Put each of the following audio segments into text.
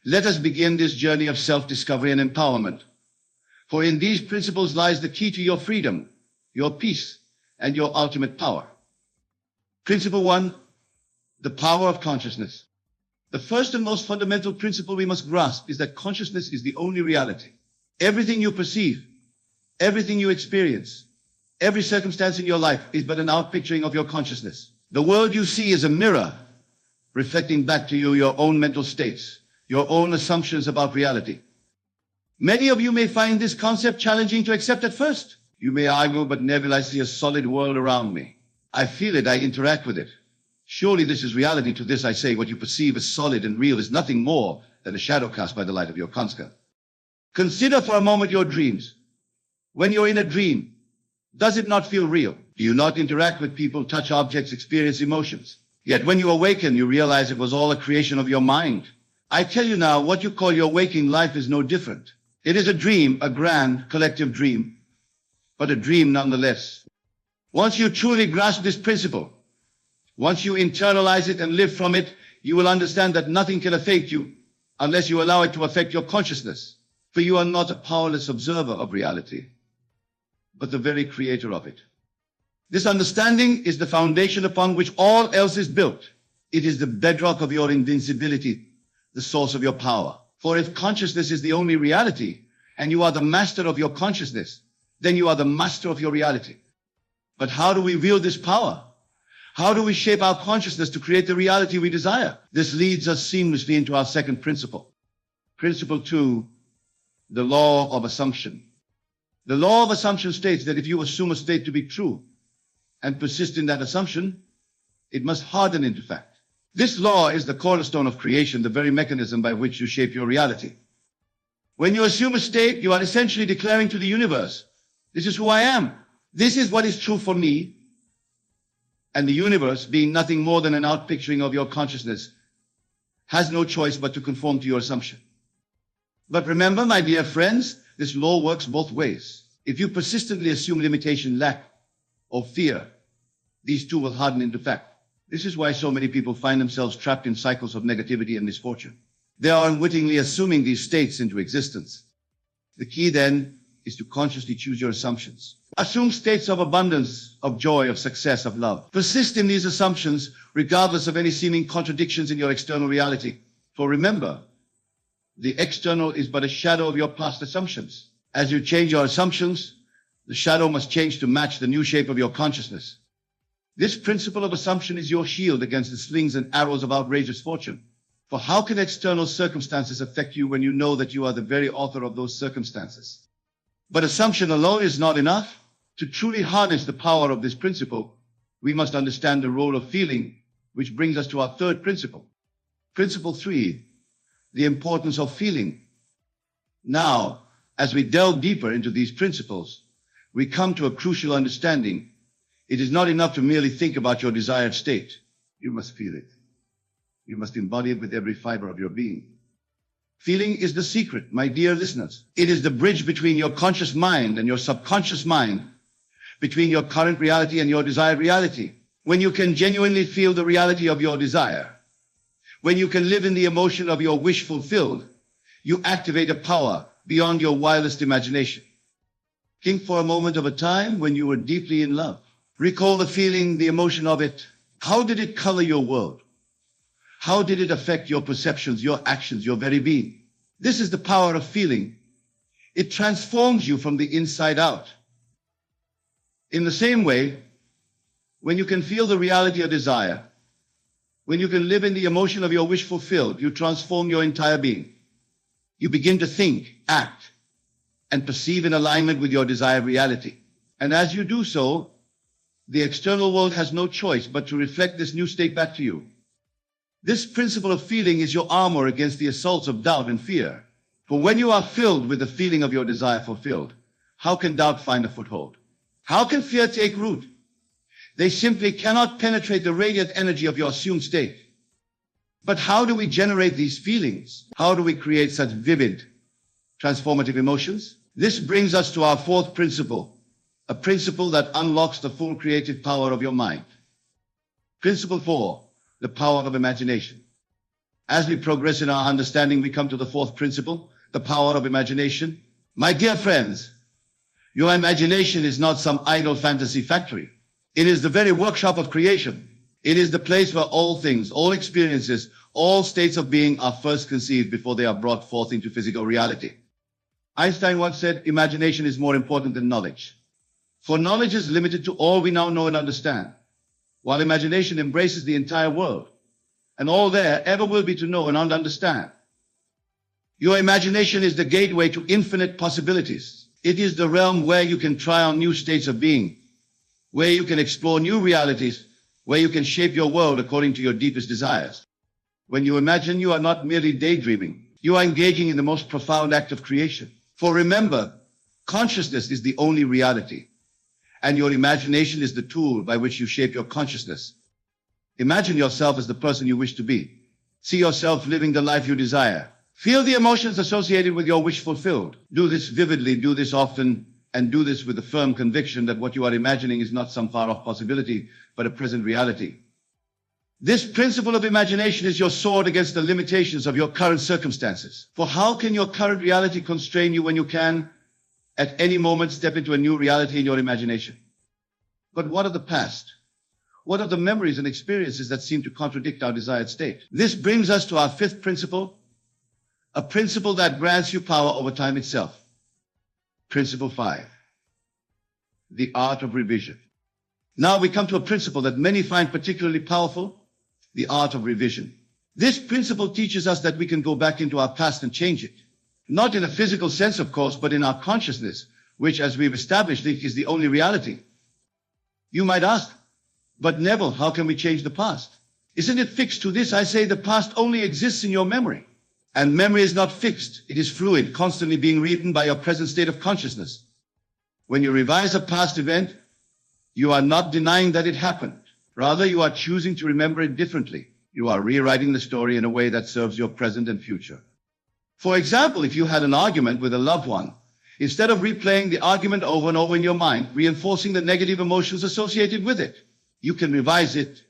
Let us begin this journey of self-discovery and empowerment. For in these principles lies the key to your freedom, your peace, and your ultimate power. Principle 1, the power of consciousness. The first and most fundamental principle we must grasp is that consciousness is the only reality. Everything you perceive, everything you experience, every circumstance in your life is but an outpicturing of your consciousness. The world you see is a mirror reflecting back to you your own mental states, your own assumptions about reality. Many of you may find this concept challenging to accept at first. You may argue, but Neville, I see a solid world around me. I feel it, I interact with it. Surely this is reality. To this I say, what you perceive as solid and real is nothing more than a shadow cast by the light of your conscience. Consider for a moment your dreams. When you're in a dream, does it not feel real? Do you not interact with people, touch objects, experience emotions? Yet when you awaken, you realize it was all a creation of your mind. I tell you now, what you call your waking life is no different. It is a dream, a grand collective dream, but a dream nonetheless. Once you truly grasp this principle, once you internalize it and live from it, you will understand that nothing can affect you unless you allow it to affect your consciousness. For you are not a powerless observer of reality, but the very creator of it. This understanding is the foundation upon which all else is built. It is the bedrock of your invincibility, the source of your power. For if consciousness is the only reality, and you are the master of your consciousness, then you are the master of your reality. But how do we wield this power? How do we shape our consciousness to create the reality we desire? This leads us seamlessly into our second principle. Principle 2, the law of assumption. The law of assumption states that if you assume a state to be true and persist in that assumption, it must harden into fact. This law is the cornerstone of creation, the very mechanism by which you shape your reality. When you assume a state, you are essentially declaring to the universe, this is who I am. This is what is true for me. And the universe, being nothing more than an outpicturing of your consciousness, has no choice but to conform to your assumption. But remember, my dear friends, this law works both ways. If you persistently assume limitation, lack, or fear, these two will harden into fact. This is why so many people find themselves trapped in cycles of negativity and misfortune. They are unwittingly assuming these states into existence. The key then is to consciously choose your assumptions. Assume states of abundance, of joy, of success, of love. Persist in these assumptions regardless of any seeming contradictions in your external reality. For remember, the external is but a shadow of your past assumptions. As you change your assumptions, the shadow must change to match the new shape of your consciousness. This principle of assumption is your shield against the slings and arrows of outrageous fortune. For how can external circumstances affect you when you know that you are the very author of those circumstances? But assumption alone is not enough. To truly harness the power of this principle, we must understand the role of feeling, which brings us to our third principle. Principle 3, the importance of feeling. Now, as we delve deeper into these principles, we come to a crucial understanding. It is not enough to merely think about your desired state. You must feel it. You must embody it with every fiber of your being. Feeling is the secret, my dear listeners. It is the bridge between your conscious mind and your subconscious mind, between your current reality and your desired reality. When you can genuinely feel the reality of your desire, when you can live in the emotion of your wish fulfilled, you activate a power beyond your wildest imagination. Think for a moment of a time when you were deeply in love. Recall the feeling, the emotion of it. How did it color your world? How did it affect your perceptions, your actions, your very being? This is the power of feeling. It transforms you from the inside out. In the same way, when you can feel the reality of desire, when you can live in the emotion of your wish fulfilled, you transform your entire being. You begin to think, act, and perceive in alignment with your desired reality. And as you do so, the external world has no choice but to reflect this new state back to you. This principle of feeling is your armor against the assaults of doubt and fear. For when you are filled with the feeling of your desire fulfilled, how can doubt find a foothold? How can fear take root? They simply cannot penetrate the radiant energy of your assumed state. But how do we generate these feelings? How do we create such vivid, transformative emotions? This brings us to our fourth principle, a principle that unlocks the full creative power of your mind. Principle 4, the power of imagination. As we progress in our understanding, we come to the fourth principle, the power of imagination. My dear friends, your imagination is not some idle fantasy factory. It is the very workshop of creation. It is the place where all things, all experiences, all states of being are first conceived before they are brought forth into physical reality. Einstein once said, imagination is more important than knowledge. For knowledge is limited to all we now know and understand, while imagination embraces the entire world, and all there ever will be to know and understand. Your imagination is the gateway to infinite possibilities. It is the realm where you can try on new states of being, where you can explore new realities, where you can shape your world according to your deepest desires. When you imagine, you are not merely daydreaming. You are engaging in the most profound act of creation. For remember, consciousness is the only reality, and your imagination is the tool by which you shape your consciousness. Imagine yourself as the person you wish to be. See yourself living the life you desire. Feel the emotions associated with your wish fulfilled. Do this vividly, do this often, and do this with the firm conviction that what you are imagining is not some far-off possibility, but a present reality. This principle of imagination is your sword against the limitations of your current circumstances. For how can your current reality constrain you when you can, at any moment, step into a new reality in your imagination? But what of the past? What of the memories and experiences that seem to contradict our desired state? This brings us to our fifth principle, a principle that grants you power over time itself. Principle 5, the art of revision. Now we come to a principle that many find particularly powerful, the art of revision. This principle teaches us that we can go back into our past and change it. Not in a physical sense, of course, but in our consciousness, which, as we've established, is the only reality. You might ask, but Neville, how can we change the past? Isn't it fixed to this? I say the past only exists in your memory. And memory is not fixed. It is fluid, constantly being rewritten by your present state of consciousness. When you revise a past event, you are not denying that it happened. Rather, you are choosing to remember it differently. You are rewriting the story in a way that serves your present and future. For example, if you had an argument with a loved one, instead of replaying the argument over and over in your mind, reinforcing the negative emotions associated with it, you can revise it.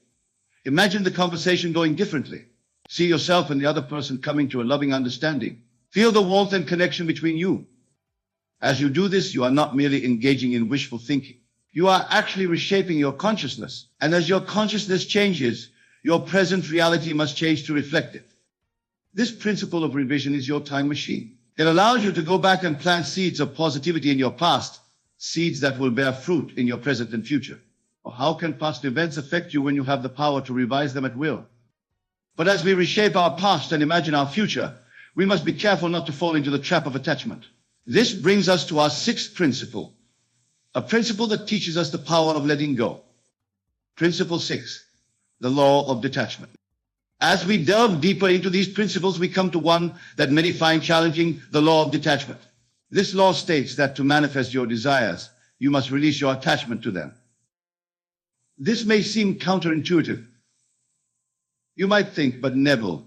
Imagine the conversation going differently. See yourself and the other person coming to a loving understanding. Feel the warmth and connection between you. As you do this, you are not merely engaging in wishful thinking. You are actually reshaping your consciousness. And as your consciousness changes, your present reality must change to reflect it. This principle of revision is your time machine. It allows you to go back and plant seeds of positivity in your past, seeds that will bear fruit in your present and future. Or how can past events affect you when you have the power to revise them at will? But as we reshape our past and imagine our future, we must be careful not to fall into the trap of attachment. This brings us to our sixth principle, a principle that teaches us the power of letting go. Principle 6, the law of detachment. As we delve deeper into these principles, we come to one that many find challenging, the law of detachment. This law states that to manifest your desires, you must release your attachment to them. This may seem counterintuitive. You might think, but Neville,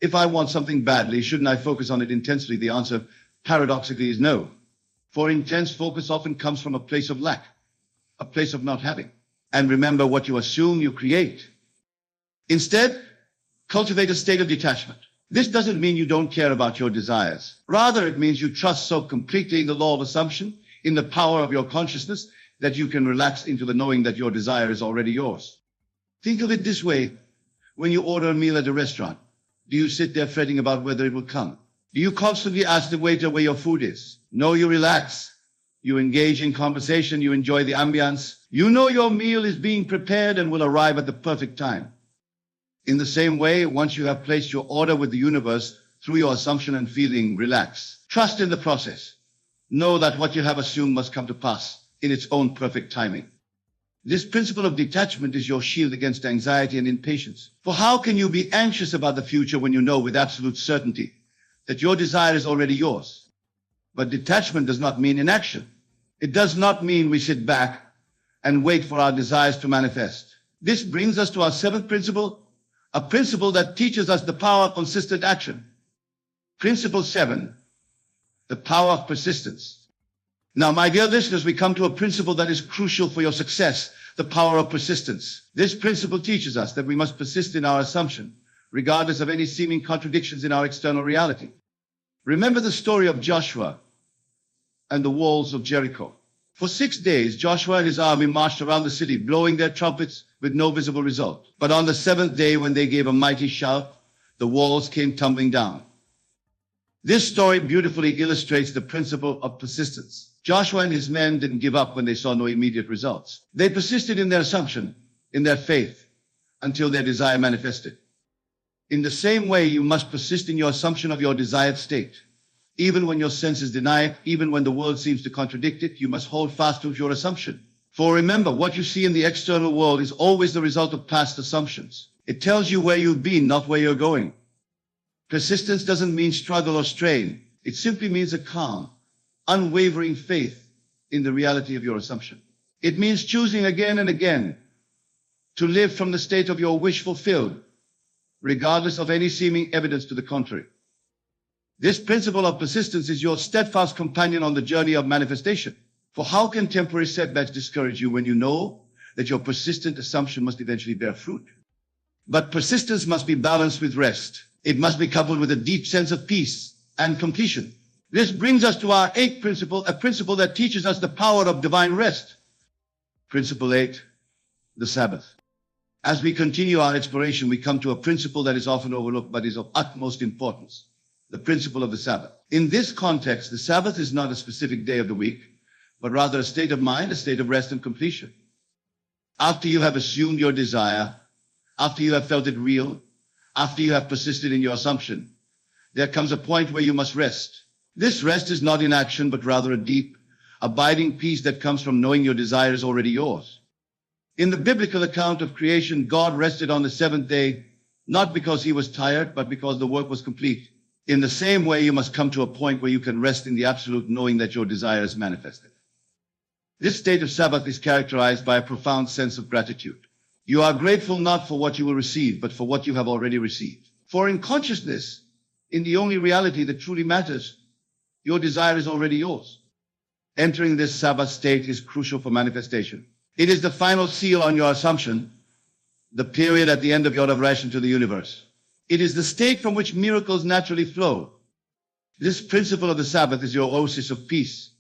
if I want something badly, shouldn't I focus on it intensely? The answer, paradoxically, is no. For intense focus often comes from a place of lack, a place of not having. And remember, what you assume, you create. Instead, cultivate a state of detachment. This doesn't mean you don't care about your desires. Rather, it means you trust so completely in the law of assumption, in the power of your consciousness, that you can relax into the knowing that your desire is already yours. Think of it this way. When you order a meal at a restaurant, do you sit there fretting about whether it will come? Do you constantly ask the waiter where your food is? No, you relax. You engage in conversation. You enjoy the ambience. You know your meal is being prepared and will arrive at the perfect time. In the same way, once you have placed your order with the universe through your assumption and feeling, relax. Trust in the process. Know that what you have assumed must come to pass in its own perfect timing. This principle of detachment is your shield against anxiety and impatience. For how can you be anxious about the future when you know with absolute certainty that your desire is already yours? But detachment does not mean inaction. It does not mean we sit back and wait for our desires to manifest. This brings us to our seventh principle, a principle that teaches us the power of consistent action. Principle 7, the power of persistence. Now, my dear listeners, we come to a principle that is crucial for your success, the power of persistence. This principle teaches us that we must persist in our assumption, regardless of any seeming contradictions in our external reality. Remember the story of Joshua and the walls of Jericho. For 6 days, Joshua and his army marched around the city, blowing their trumpets with no visible result. But on the 7th day, when they gave a mighty shout, the walls came tumbling down. This story beautifully illustrates the principle of persistence. Joshua and his men didn't give up when they saw no immediate results. They persisted in their assumption, in their faith, until their desire manifested. In the same way, you must persist in your assumption of your desired state. Even when your senses deny it, even when the world seems to contradict it, you must hold fast to your assumption. For remember, what you see in the external world is always the result of past assumptions. It tells you where you've been, not where you're going. Persistence doesn't mean struggle or strain. It simply means a calm, unwavering faith in the reality of your assumption. It means choosing again and again to live from the state of your wish fulfilled, regardless of any seeming evidence to the contrary. This principle of persistence is your steadfast companion on the journey of manifestation. For how can temporary setbacks discourage you when you know that your persistent assumption must eventually bear fruit? But persistence must be balanced with rest. It must be coupled with a deep sense of peace and completion. This brings us to our 8th principle, a principle that teaches us the power of divine rest. Principle 8, the Sabbath. As we continue our exploration, we come to a principle that is often overlooked but is of utmost importance. The principle of the Sabbath. In this context, the Sabbath is not a specific day of the week, but rather a state of mind, a state of rest and completion. After you have assumed your desire, after you have felt it real, after you have persisted in your assumption, there comes a point where you must rest. This rest is not inaction, but rather a deep, abiding peace that comes from knowing your desire is already yours. In the biblical account of creation, God rested on the 7th day, not because he was tired, but because the work was complete. In the same way, you must come to a point where you can rest in the absolute knowing that your desire is manifested. This state of Sabbath is characterized by a profound sense of gratitude. You are grateful not for what you will receive, but for what you have already received. For in consciousness, in the only reality that truly matters, your desire is already yours. Entering this Sabbath state is crucial for manifestation. It is the final seal on your assumption, the period at the end of your aversion to the universe. It is the state from which miracles naturally flow. This principle of the Sabbath is your oasis of peace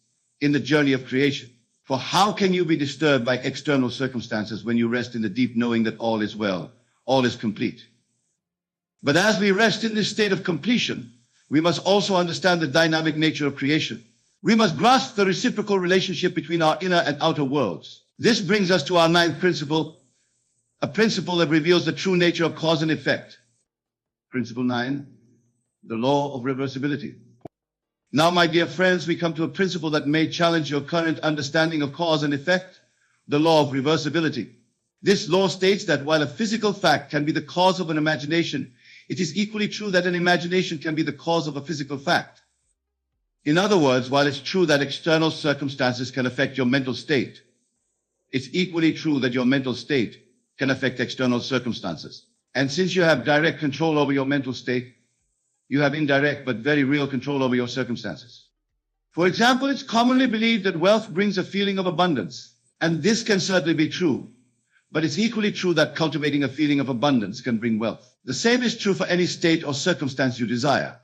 in the journey of creation. For how can you be disturbed by external circumstances when you rest in the deep knowing that all is well, all is complete? But as we rest in this state of completion, we must also understand the dynamic nature of creation. We must grasp the reciprocal relationship between our inner and outer worlds. This brings us to our 9th principle, a principle that reveals the true nature of cause and effect. Principle 9, the law of reversibility. Now, my dear friends, we come to a principle that may challenge your current understanding of cause and effect, the law of reversibility. This law states that while a physical fact can be the cause of an imagination, it is equally true that an imagination can be the cause of a physical fact. In other words, while it's true that external circumstances can affect your mental state, it's equally true that your mental state can affect external circumstances. And since you have direct control over your mental state, you have indirect but very real control over your circumstances. For example, it's commonly believed that wealth brings a feeling of abundance. And this can certainly be true. But it's equally true that cultivating a feeling of abundance can bring wealth. The same is true for any state or circumstance you desire.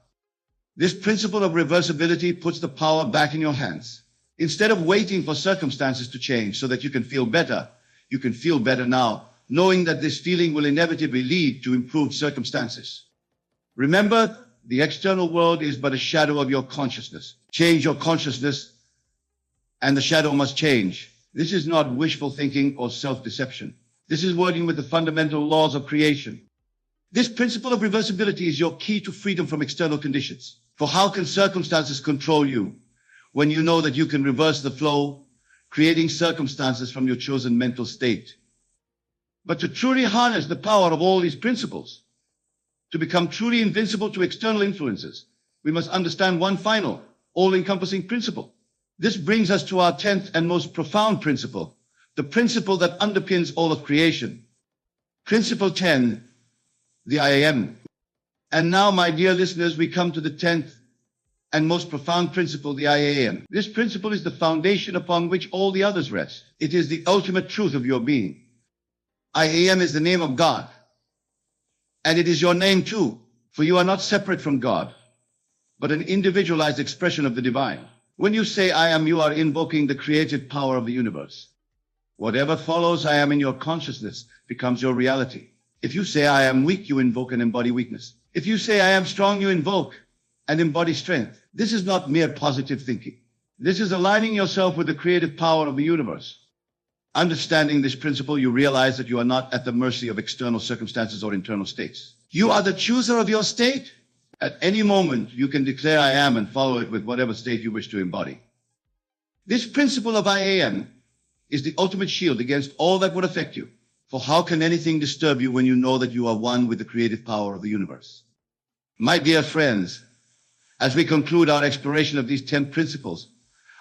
This principle of reversibility puts the power back in your hands. Instead of waiting for circumstances to change so that you can feel better, you can feel better now, knowing that this feeling will inevitably lead to improved circumstances. Remember, the external world is but a shadow of your consciousness. Change your consciousness, and the shadow must change. This is not wishful thinking or self-deception. This is working with the fundamental laws of creation. This principle of reversibility is your key to freedom from external conditions. For how can circumstances control you when you know that you can reverse the flow, creating circumstances from your chosen mental state? But to truly harness the power of all these principles, to become truly invincible to external influences, we must understand one final, all-encompassing principle. This brings us to our 10th and most profound principle, the principle that underpins all of creation. Principle 10, the I Am. And now, my dear listeners, we come to the 10th and most profound principle, the I Am. This principle is the foundation upon which all the others rest. It is the ultimate truth of your being. I Am is the name of God. And it is your name too, for you are not separate from God, but an individualized expression of the divine. When you say I am, you are invoking the creative power of the universe. Whatever follows I am in your consciousness becomes your reality. If you say I am weak, you invoke and embody weakness. If you say I am strong, you invoke and embody strength. This is not mere positive thinking. This is aligning yourself with the creative power of the universe. Understanding this principle, you realize that you are not at the mercy of external circumstances or internal states. You are the chooser of your state. At any moment, you can declare I am and follow it with whatever state you wish to embody. This principle of I am is the ultimate shield against all that would affect you. For how can anything disturb you when you know that you are one with the creative power of the universe? My dear friends, as we conclude our exploration of these 10 principles,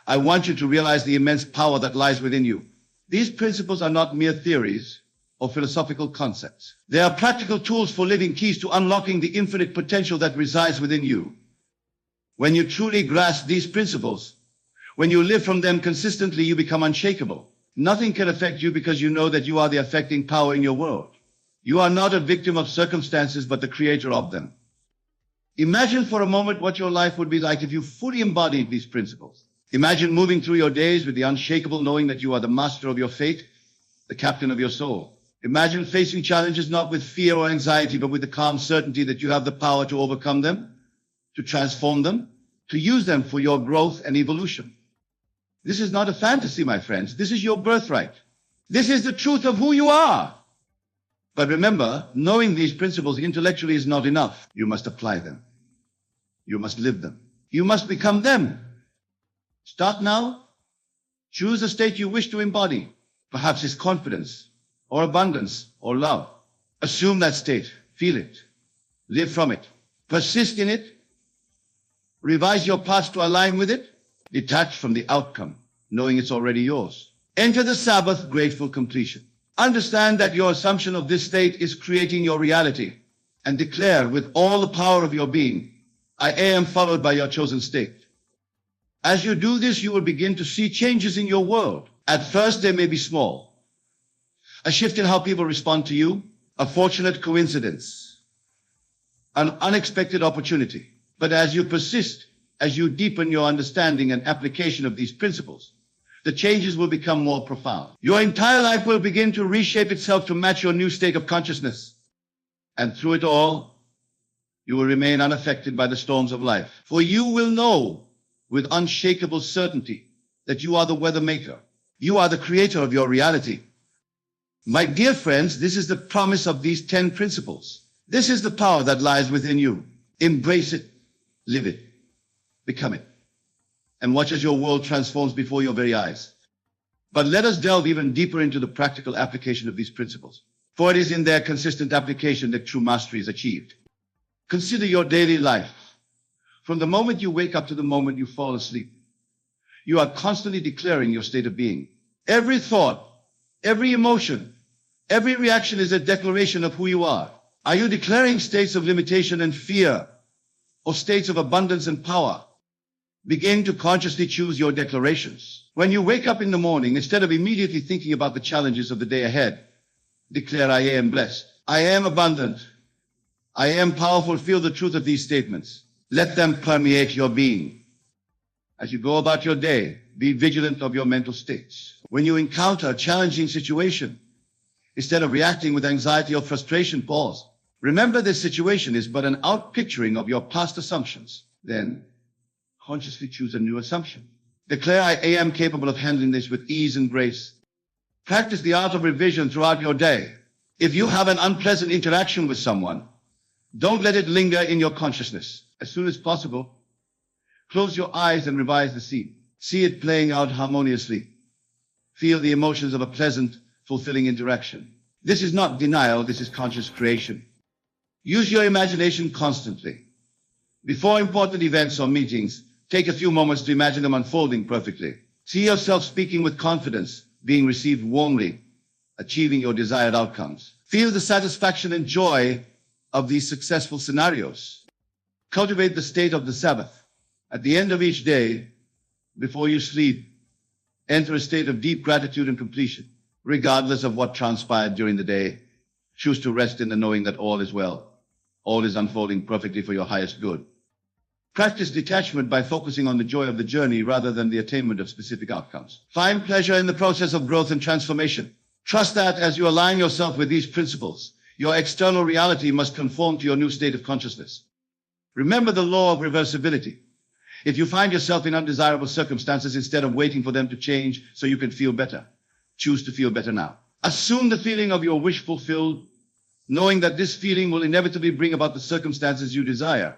I want you to realize the immense power that lies within you. These principles are not mere theories or philosophical concepts. They are practical tools for living, keys to unlocking the infinite potential that resides within you. When you truly grasp these principles, when you live from them consistently, you become unshakable. Nothing can affect you because you know that you are the affecting power in your world. You are not a victim of circumstances, but the creator of them. Imagine for a moment what your life would be like if you fully embodied these principles. Imagine moving through your days with the unshakable knowing that you are the master of your fate, the captain of your soul. Imagine facing challenges not with fear or anxiety, but with the calm certainty that you have the power to overcome them, to transform them, to use them for your growth and evolution. This is not a fantasy, my friends. This is your birthright. This is the truth of who you are. But remember, knowing these principles intellectually is not enough. You must apply them. You must live them. You must become them. Start now. Choose a state you wish to embody. Perhaps it's confidence, or abundance, or love. Assume that state. Feel it. Live from it. Persist in it. Revise your past to align with it. Detach from the outcome, knowing it's already yours. Enter the Sabbath, grateful completion. Understand that your assumption of this state is creating your reality, and declare with all the power of your being, I am, followed by your chosen state. As you do this, you will begin to see changes in your world. At first, they may be small. A shift in how people respond to you, a fortunate coincidence, an unexpected opportunity. But as you persist, as you deepen your understanding and application of these principles, the changes will become more profound. Your entire life will begin to reshape itself to match your new state of consciousness. And through it all, you will remain unaffected by the storms of life. For you will know with unshakable certainty that you are the weather maker. You are the creator of your reality. My dear friends, this is the promise of these 10 principles. This is the power that lies within you. Embrace it, live it, become it, and watch as your world transforms before your very eyes. But let us delve even deeper into the practical application of these principles, for it is in their consistent application that true mastery is achieved. Consider your daily life. From the moment you wake up to the moment you fall asleep, you are constantly declaring your state of being. Every thought, every emotion, every reaction is a declaration of who you are. Are you declaring states of limitation and fear, or states of abundance and power? Begin to consciously choose your declarations. When you wake up in the morning, instead of immediately thinking about the challenges of the day ahead, declare, I am blessed. I am abundant. I am powerful. Feel the truth of these statements. Let them permeate your being. As you go about your day, be vigilant of your mental states. When you encounter a challenging situation, instead of reacting with anxiety or frustration, pause. Remember, this situation is but an outpicturing of your past assumptions. Then, consciously choose a new assumption. Declare, I am capable of handling this with ease and grace. Practice the art of revision throughout your day. If you have an unpleasant interaction with someone, don't let it linger in your consciousness. As soon as possible, close your eyes and revise the scene. See it playing out harmoniously. Feel the emotions of a pleasant, fulfilling interaction. This is not denial, this is conscious creation. Use your imagination constantly. Before important events or meetings, take a few moments to imagine them unfolding perfectly. See yourself speaking with confidence, being received warmly, achieving your desired outcomes. Feel the satisfaction and joy of these successful scenarios. Cultivate the state of the Sabbath. At the end of each day, before you sleep, enter a state of deep gratitude and completion. Regardless of what transpired during the day, choose to rest in the knowing that all is well. All is unfolding perfectly for your highest good. Practice detachment by focusing on the joy of the journey rather than the attainment of specific outcomes. Find pleasure in the process of growth and transformation. Trust that as you align yourself with these principles, your external reality must conform to your new state of consciousness. Remember the law of reversibility. If you find yourself in undesirable circumstances, instead of waiting for them to change so you can feel better, choose to feel better now. Assume the feeling of your wish fulfilled, knowing that this feeling will inevitably bring about the circumstances you desire.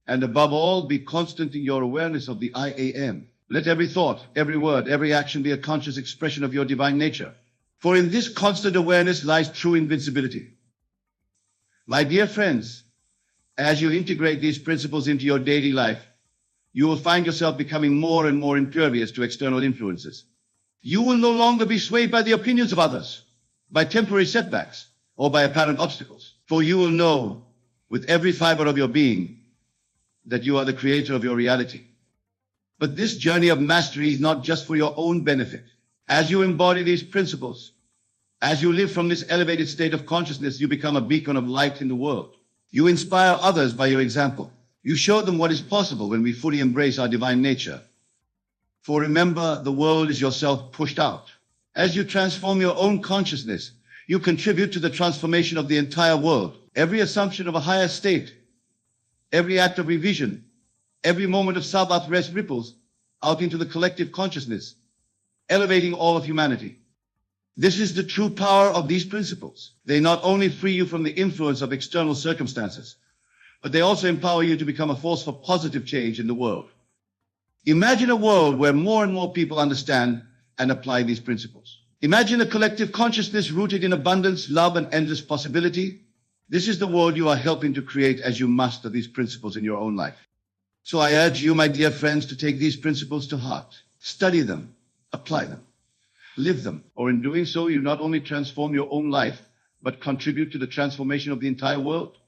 And above all, be constant in your awareness of the I am. Let every thought, every word, every action be a conscious expression of your divine nature. For in this constant awareness lies true invincibility. My dear friends, as you integrate these principles into your daily life, you will find yourself becoming more and more impervious to external influences. You will no longer be swayed by the opinions of others, by temporary setbacks, or by apparent obstacles. For you will know with every fiber of your being that you are the creator of your reality. But this journey of mastery is not just for your own benefit. As you embody these principles, as you live from this elevated state of consciousness, you become a beacon of light in the world. You inspire others by your example. You show them what is possible when we fully embrace our divine nature. For remember, the world is yourself pushed out. As you transform your own consciousness, you contribute to the transformation of the entire world. Every assumption of a higher state, every act of revision, every moment of self-rest ripples out into the collective consciousness, elevating all of humanity. This is the true power of these principles. They not only free you from the influence of external circumstances, but they also empower you to become a force for positive change in the world. Imagine a world where more and more people understand and apply these principles. Imagine a collective consciousness rooted in abundance, love, and endless possibility. This is the world you are helping to create as you master these principles in your own life. So I urge you, my dear friends, to take these principles to heart. Study them, apply them, live them, or in doing so, you not only transform your own life, but contribute to the transformation of the entire world.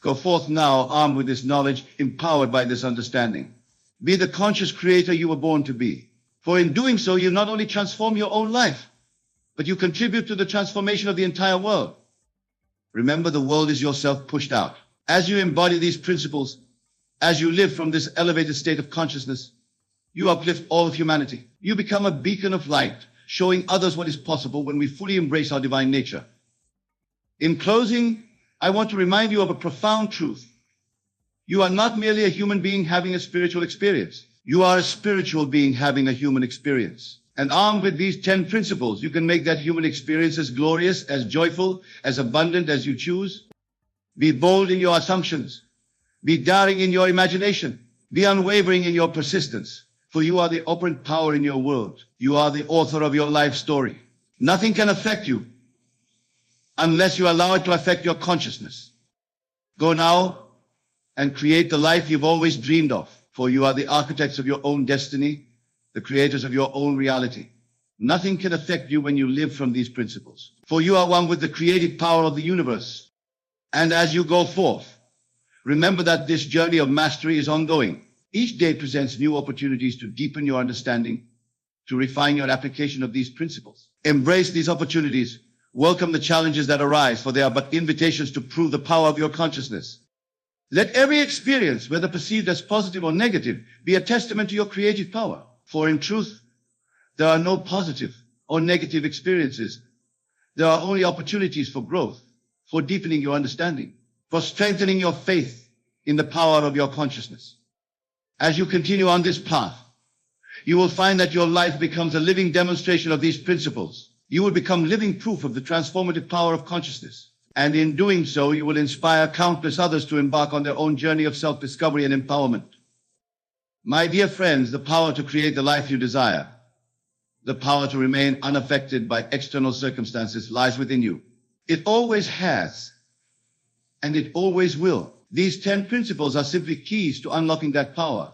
Go forth now, armed with this knowledge, empowered by this understanding. Be the conscious creator you were born to be. For in doing so, you not only transform your own life, but you contribute to the transformation of the entire world. Remember, the world is yourself pushed out. As you embody these principles, as you live from this elevated state of consciousness, you uplift all of humanity. You become a beacon of light, showing others what is possible when we fully embrace our divine nature. In closing, I want to remind you of a profound truth. You are not merely a human being having a spiritual experience. You are a spiritual being having a human experience. And armed with these 10 principles, you can make that human experience as glorious, as joyful, as abundant as you choose. Be bold in your assumptions. Be daring in your imagination. Be unwavering in your persistence. For you are the operant power in your world. You are the author of your life story. Nothing can affect you unless you allow it to affect your consciousness. Go now and create the life you've always dreamed of. For you are the architects of your own destiny, the creators of your own reality. Nothing can affect you when you live from these principles. For you are one with the creative power of the universe. And as you go forth, remember that this journey of mastery is ongoing. Each day presents new opportunities to deepen your understanding, to refine your application of these principles. Embrace these opportunities. Welcome the challenges that arise, for they are but invitations to prove the power of your consciousness. Let every experience, whether perceived as positive or negative, be a testament to your creative power. For in truth, there are no positive or negative experiences. There are only opportunities for growth, for deepening your understanding, for strengthening your faith in the power of your consciousness. As you continue on this path, you will find that your life becomes a living demonstration of these principles. You will become living proof of the transformative power of consciousness. And in doing so, you will inspire countless others to embark on their own journey of self-discovery and empowerment. My dear friends, the power to create the life you desire, the power to remain unaffected by external circumstances lies within you. It always has, and it always will. These 10 principles are simply keys to unlocking that power,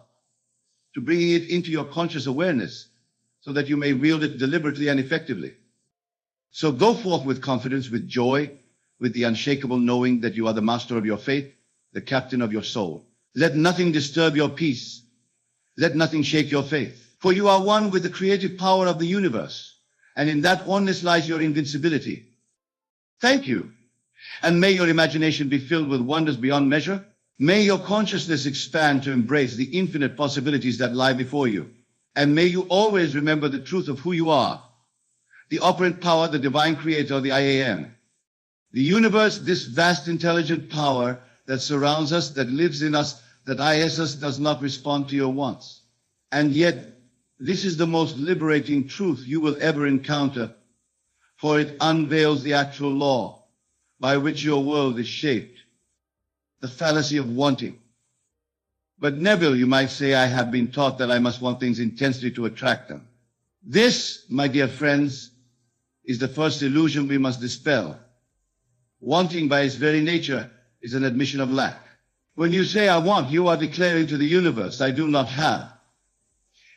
to bringing it into your conscious awareness so that you may wield it deliberately and effectively. So go forth with confidence, with joy, with the unshakable knowing that you are the master of your fate, the captain of your soul. Let nothing disturb your peace. Let nothing shake your faith. For you are one with the creative power of the universe, and in that oneness lies your invincibility. Thank you. And may your imagination be filled with wonders beyond measure. May your consciousness expand to embrace the infinite possibilities that lie before you. And may you always remember the truth of who you are, the operant power, the divine creator, the I am. The universe, this vast intelligent power that surrounds us, that lives in us, that is us, does not respond to your wants. And yet, this is the most liberating truth you will ever encounter, for it unveils the actual law by which your world is shaped, the fallacy of wanting. But Neville, you might say, I have been taught that I must want things intensely to attract them. This, my dear friends, is the first illusion we must dispel. Wanting by its very nature is an admission of lack. When you say I want, you are declaring to the universe, I do not have.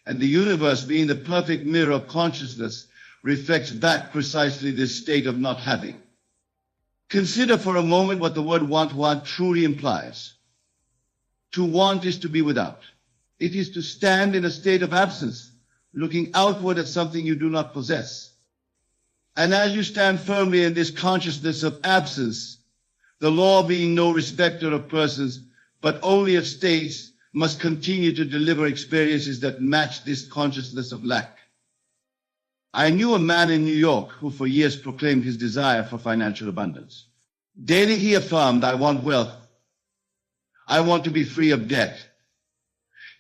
And the universe, being the perfect mirror of consciousness, reflects back precisely this state of not having. Consider for a moment what the word want truly implies. To want is to be without. It is to stand in a state of absence, looking outward at something you do not possess. And as you stand firmly in this consciousness of absence, the law being no respecter of persons, but only of states, must continue to deliver experiences that match this consciousness of lack. I knew a man in New York who for years proclaimed his desire for financial abundance. Daily he affirmed, I want wealth. I want to be free of debt.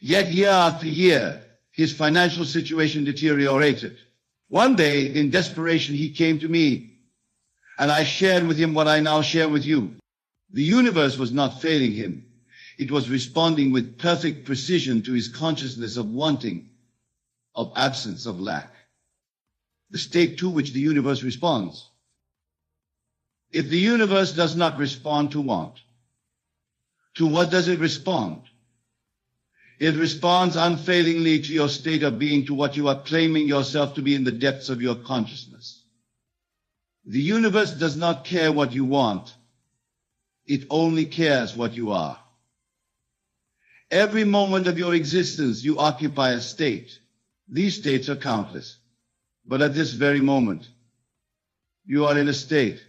Yet year after year, his financial situation deteriorated. One day, in desperation, he came to me, and I shared with him what I now share with you. The universe was not failing him. It was responding with perfect precision to his consciousness of wanting, of absence, of lack. The state to which the universe responds. If the universe does not respond to want, to what does it respond? It responds unfailingly to your state of being, to what you are claiming yourself to be in the depths of your consciousness. The universe does not care what you want. It only cares what you are. Every moment of your existence, you occupy a state. These states are countless. But at this very moment, you are in a state.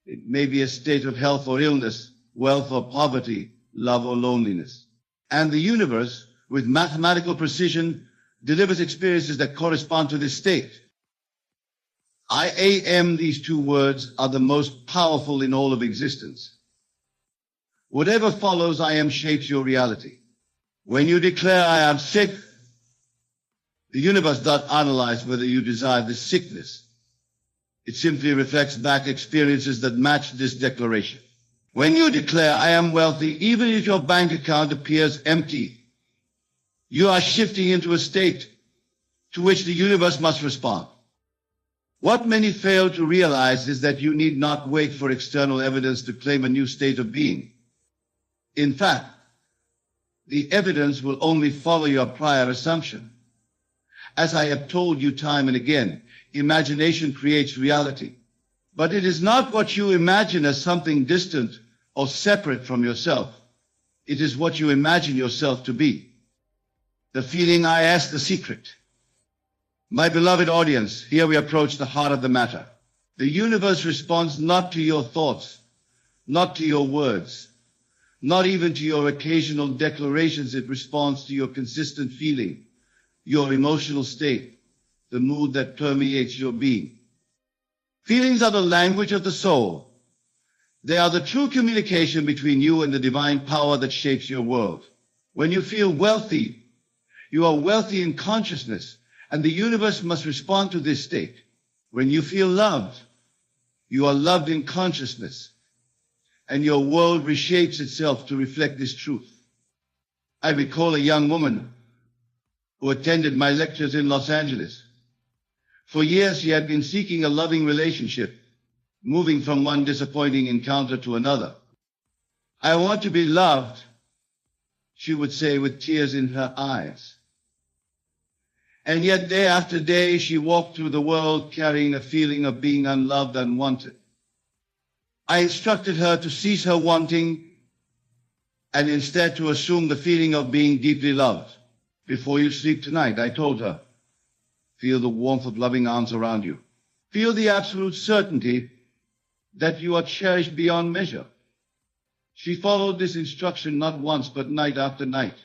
It may be a state of health or illness, wealth or poverty, love or loneliness. And the universe, with mathematical precision, delivers experiences that correspond to this state. I am, these two words, are the most powerful in all of existence. Whatever follows, I am shapes your reality. When you declare I am sick, the universe does not analyze whether you desire this sickness. It simply reflects back experiences that match this declaration. When you declare I am wealthy, even if your bank account appears empty, you are shifting into a state to which the universe must respond. What many fail to realize is that you need not wait for external evidence to claim a new state of being. In fact, the evidence will only follow your prior assumption. As I have told you time and again, imagination creates reality. But it is not what you imagine as something distant or separate from yourself. It is what you imagine yourself to be. The feeling I ask the secret. My beloved audience, here we approach the heart of the matter. The universe responds not to your thoughts, not to your words, not even to your occasional declarations. It responds to your consistent feeling, your emotional state, the mood that permeates your being. Feelings are the language of the soul. They are the true communication between you and the divine power that shapes your world. When you feel wealthy, you are wealthy in consciousness, and the universe must respond to this state. When you feel loved, you are loved in consciousness, and your world reshapes itself to reflect this truth. I recall a young woman who attended my lectures in Los Angeles. For years, she had been seeking a loving relationship, moving from one disappointing encounter to another. I want to be loved, she would say with tears in her eyes. And yet, day after day, she walked through the world carrying a feeling of being unloved, unwanted. I instructed her to cease her wanting and instead to assume the feeling of being deeply loved. Before you sleep tonight, I told her, feel the warmth of loving arms around you. Feel the absolute certainty that you are cherished beyond measure. She followed this instruction not once, but night after night.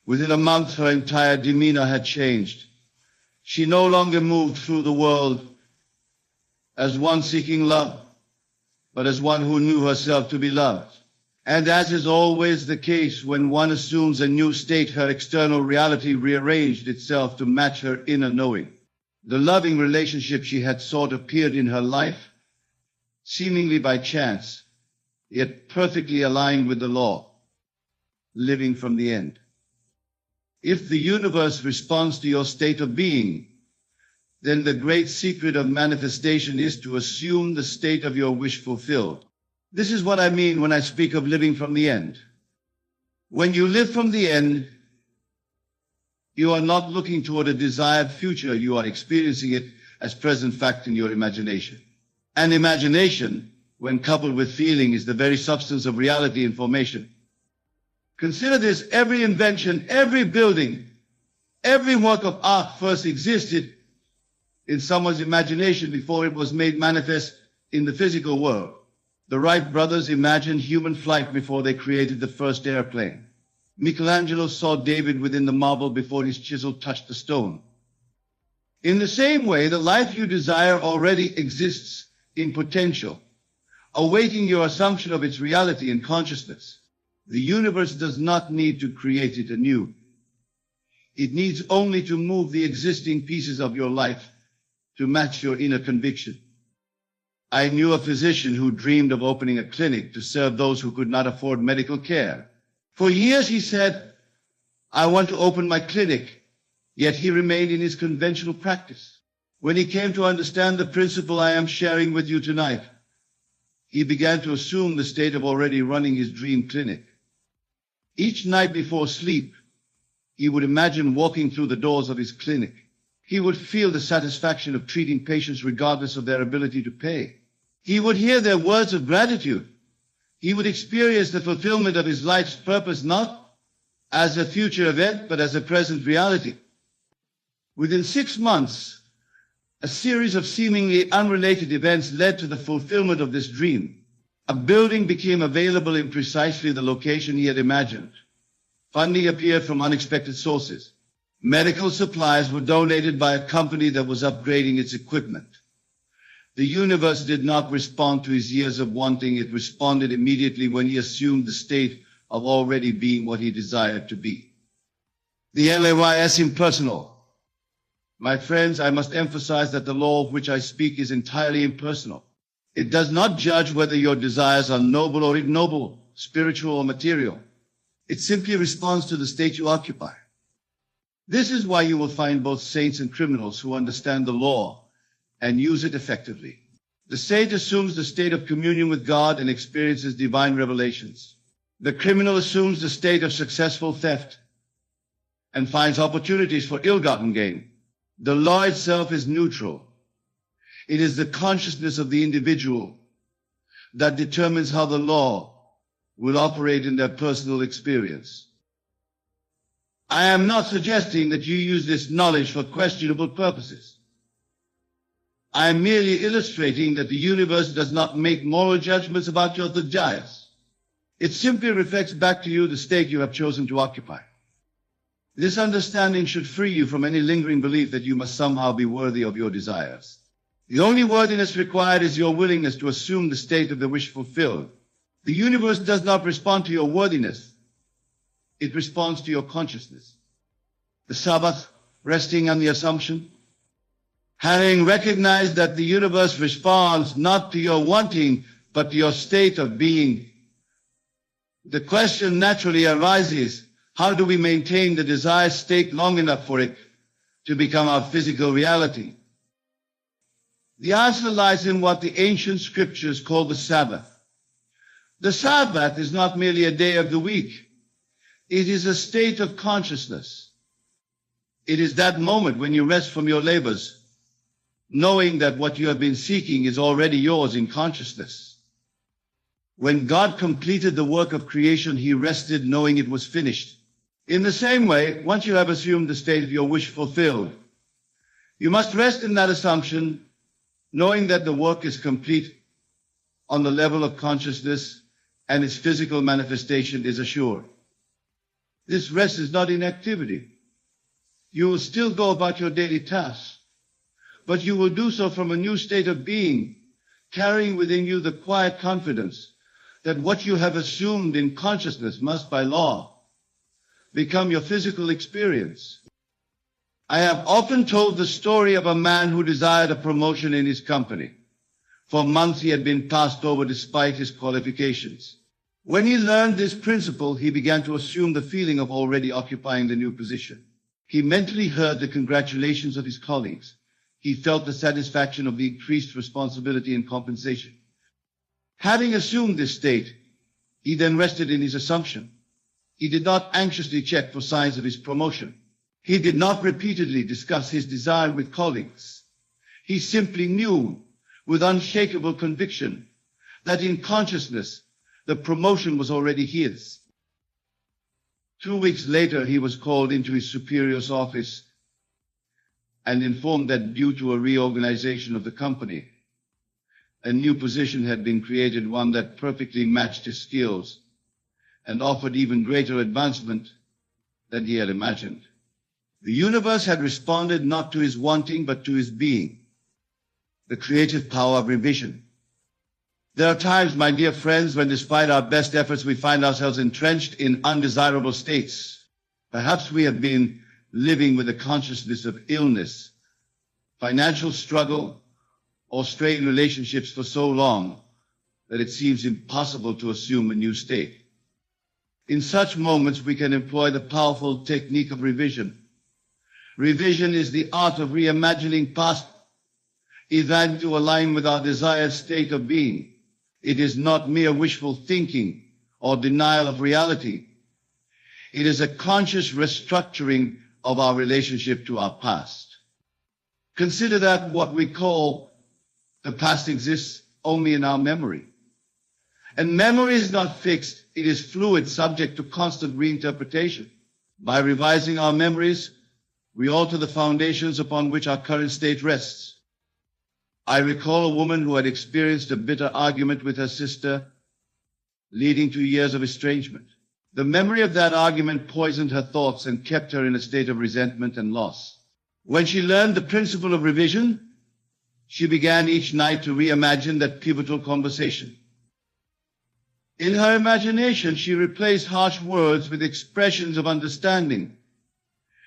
Within a month, her entire demeanor had changed. She no longer moved through the world as one seeking love, but as one who knew herself to be loved. And as is always the case, when one assumes a new state, her external reality rearranged itself to match her inner knowing. The loving relationship she had sought appeared in her life, seemingly by chance, yet perfectly aligned with the law, living from the end. If the universe responds to your state of being, then the great secret of manifestation is to assume the state of your wish fulfilled. This is what I mean when I speak of living from the end. When you live from the end, you are not looking toward a desired future, you are experiencing it as present fact in your imagination. And imagination, when coupled with feeling, is the very substance of reality and formation. Consider this: every invention, every building, every work of art first existed in someone's imagination before it was made manifest in the physical world. The Wright brothers imagined human flight before they created the first airplane. Michelangelo saw David within the marble before his chisel touched the stone. In the same way, the life you desire already exists in potential, awaiting your assumption of its reality and consciousness. The universe does not need to create it anew. It needs only to move the existing pieces of your life to match your inner conviction. I knew a physician who dreamed of opening a clinic to serve those who could not afford medical care. For years he said, "I want to open my clinic," yet he remained in his conventional practice. When he came to understand the principle I am sharing with you tonight, he began to assume the state of already running his dream clinic. Each night before sleep, he would imagine walking through the doors of his clinic. He would feel the satisfaction of treating patients regardless of their ability to pay. He would hear their words of gratitude. He would experience the fulfillment of his life's purpose not as a future event, but as a present reality. Within 6 months, a series of seemingly unrelated events led to the fulfillment of this dream. A building became available in precisely the location he had imagined. Funding appeared from unexpected sources. Medical supplies were donated by a company that was upgrading its equipment. The universe did not respond to his years of wanting. It responded immediately when he assumed the state of already being what he desired to be. The LAYS impersonal. My friends, I must emphasize that the law of which I speak is entirely impersonal. It does not judge whether your desires are noble or ignoble, spiritual or material. It simply responds to the state you occupy. This is why you will find both saints and criminals who understand the law and use it effectively. The saint assumes the state of communion with God and experiences divine revelations. The criminal assumes the state of successful theft and finds opportunities for ill-gotten gain. The law itself is neutral. It is the consciousness of the individual that determines how the law will operate in their personal experience. I am not suggesting that you use this knowledge for questionable purposes. I am merely illustrating that the universe does not make moral judgments about your desires. It simply reflects back to you the state you have chosen to occupy. This understanding should free you from any lingering belief that you must somehow be worthy of your desires. The only worthiness required is your willingness to assume the state of the wish fulfilled. The universe does not respond to your worthiness. It responds to your consciousness. The Sabbath, resting on the assumption, having recognized that the universe responds not to your wanting, but to your state of being. The question naturally arises, how do we maintain the desired state long enough for it to become our physical reality? The answer lies in what the ancient scriptures call the Sabbath. The Sabbath is not merely a day of the week. It is a state of consciousness. It is that moment when you rest from your labors, knowing that what you have been seeking is already yours in consciousness. When God completed the work of creation, he rested knowing it was finished. In the same way, once you have assumed the state of your wish fulfilled, you must rest in that assumption, knowing that the work is complete on the level of consciousness, and its physical manifestation is assured. This rest is not inactivity. You will still go about your daily tasks, but you will do so from a new state of being, carrying within you the quiet confidence that what you have assumed in consciousness must by law become your physical experience. I have often told the story of a man who desired a promotion in his company. For months he had been passed over despite his qualifications. When he learned this principle, he began to assume the feeling of already occupying the new position. He mentally heard the congratulations of his colleagues. He felt the satisfaction of the increased responsibility and compensation. Having assumed this state, he then rested in his assumption. He did not anxiously check for signs of his promotion. He did not repeatedly discuss his desire with colleagues. He simply knew with unshakable conviction that in consciousness, the promotion was already his. 2 weeks later, he was called into his superior's office and informed that due to a reorganization of the company, a new position had been created, one that perfectly matched his skills and offered even greater advancement than he had imagined. The universe had responded not to his wanting, but to his being, the creative power of revision. There are times, my dear friends, when despite our best efforts, we find ourselves entrenched in undesirable states. Perhaps we have been living with the consciousness of illness, financial struggle, or strained relationships for so long that it seems impossible to assume a new state. In such moments, we can employ the powerful technique of revision. Revision is the art of reimagining past events to align with our desired state of being. It is not mere wishful thinking or denial of reality. It is a conscious restructuring of our relationship to our past. Consider that what we call the past exists only in our memory. And memory is not fixed, it is fluid, subject to constant reinterpretation. By revising our memories, we alter the foundations upon which our current state rests. I recall a woman who had experienced a bitter argument with her sister, leading to years of estrangement. The memory of that argument poisoned her thoughts and kept her in a state of resentment and loss. When she learned the principle of revision, she began each night to reimagine that pivotal conversation. In her imagination, she replaced harsh words with expressions of understanding.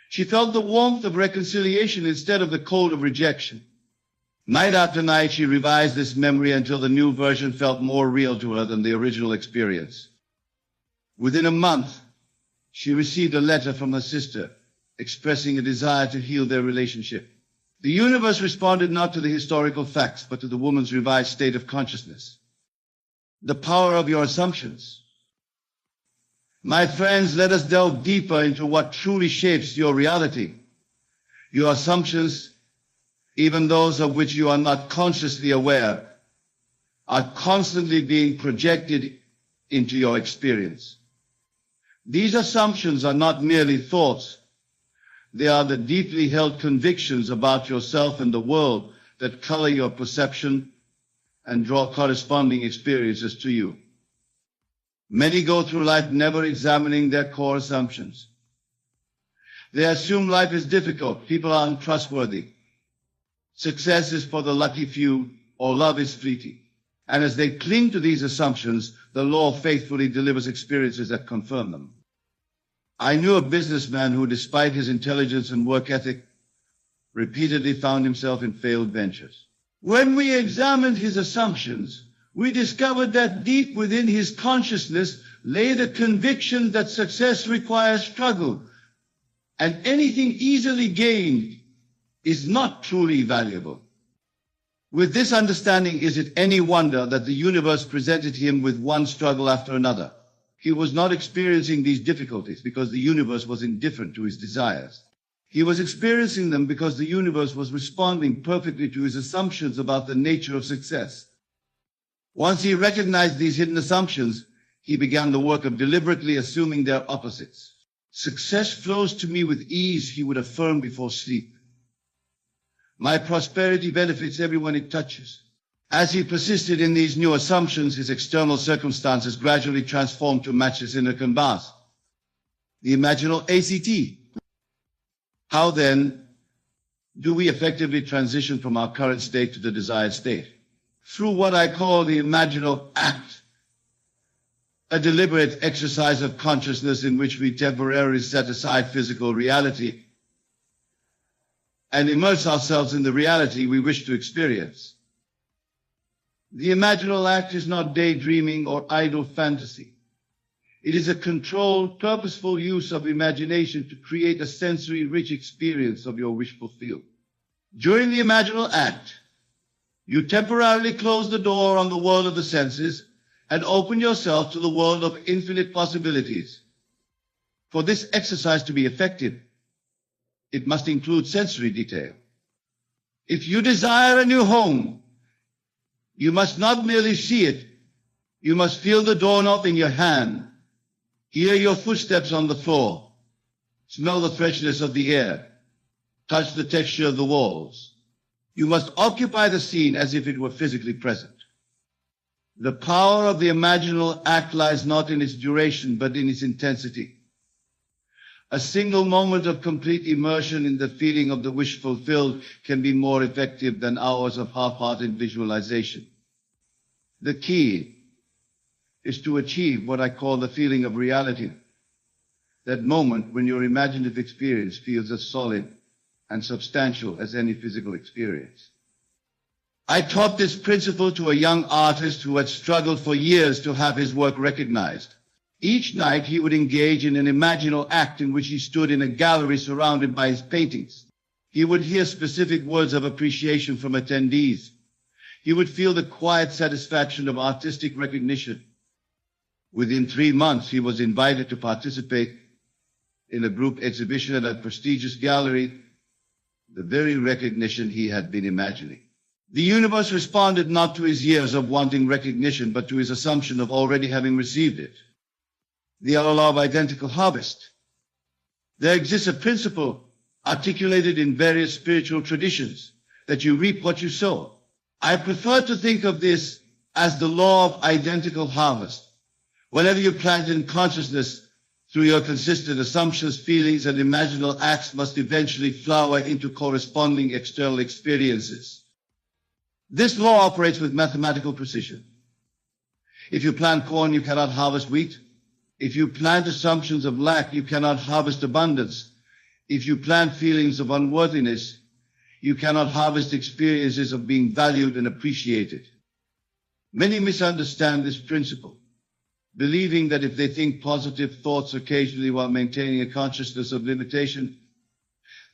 She felt the warmth of reconciliation instead of the cold of rejection. Night after night, she revised this memory until the new version felt more real to her than the original experience. Within a month, she received a letter from her sister expressing a desire to heal their relationship. The universe responded not to the historical facts, but to the woman's revised state of consciousness. The power of your assumptions. My friends, let us delve deeper into what truly shapes your reality. Your assumptions, even those of which you are not consciously aware, are constantly being projected into your experience. These assumptions are not merely thoughts. They are the deeply held convictions about yourself and the world that color your perception and draw corresponding experiences to you. Many go through life never examining their core assumptions. They assume life is difficult, people are untrustworthy, success is for the lucky few, or love is fleeting. And as they cling to these assumptions, the law faithfully delivers experiences that confirm them. I knew a businessman who, despite his intelligence and work ethic, repeatedly found himself in failed ventures. When we examined his assumptions, we discovered that deep within his consciousness lay the conviction that success requires struggle, and anything easily gained is not truly valuable. With this understanding, is it any wonder that the universe presented him with one struggle after another? He was not experiencing these difficulties because the universe was indifferent to his desires. He was experiencing them because the universe was responding perfectly to his assumptions about the nature of success. Once he recognized these hidden assumptions, he began the work of deliberately assuming their opposites. Success flows to me with ease, he would affirm before sleep. My prosperity benefits everyone it touches. As he persisted in these new assumptions, his external circumstances gradually transformed to match his inner canvas, the imaginal ACT. How then do we effectively transition from our current state to the desired state? Through what I call the imaginal act, a deliberate exercise of consciousness in which we temporarily set aside physical reality and immerse ourselves in the reality we wish to experience. The imaginal act is not daydreaming or idle fantasy. It is a controlled, purposeful use of imagination to create a sensory-rich experience of your wish fulfilled. During the imaginal act, you temporarily close the door on the world of the senses and open yourself to the world of infinite possibilities. For this exercise to be effective, it must include sensory detail. If you desire a new home, you must not merely see it, you must feel the doorknob in your hand, hear your footsteps on the floor, smell the freshness of the air, touch the texture of the walls. You must occupy the scene as if it were physically present. The power of the imaginal act lies not in its duration, but in its intensity. A single moment of complete immersion in the feeling of the wish fulfilled can be more effective than hours of half-hearted visualization. The key is to achieve what I call the feeling of reality, that moment when your imaginative experience feels as solid and substantial as any physical experience. I taught this principle to a young artist who had struggled for years to have his work recognized. Each night he would engage in an imaginal act in which he stood in a gallery surrounded by his paintings. He would hear specific words of appreciation from attendees. He would feel the quiet satisfaction of artistic recognition. Within 3 months, he was invited to participate in a group exhibition at a prestigious gallery, the very recognition he had been imagining. The universe responded not to his years of wanting recognition, but to his assumption of already having received it. The law of identical harvest. There exists a principle articulated in various spiritual traditions that you reap what you sow. I prefer to think of this as the law of identical harvest. Whenever you plant in consciousness through your consistent assumptions, feelings, and imaginal acts must eventually flower into corresponding external experiences. This law operates with mathematical precision. If you plant corn, you cannot harvest wheat. If you plant assumptions of lack, you cannot harvest abundance. If you plant feelings of unworthiness, you cannot harvest experiences of being valued and appreciated. Many misunderstand this principle, believing that if they think positive thoughts occasionally while maintaining a consciousness of limitation,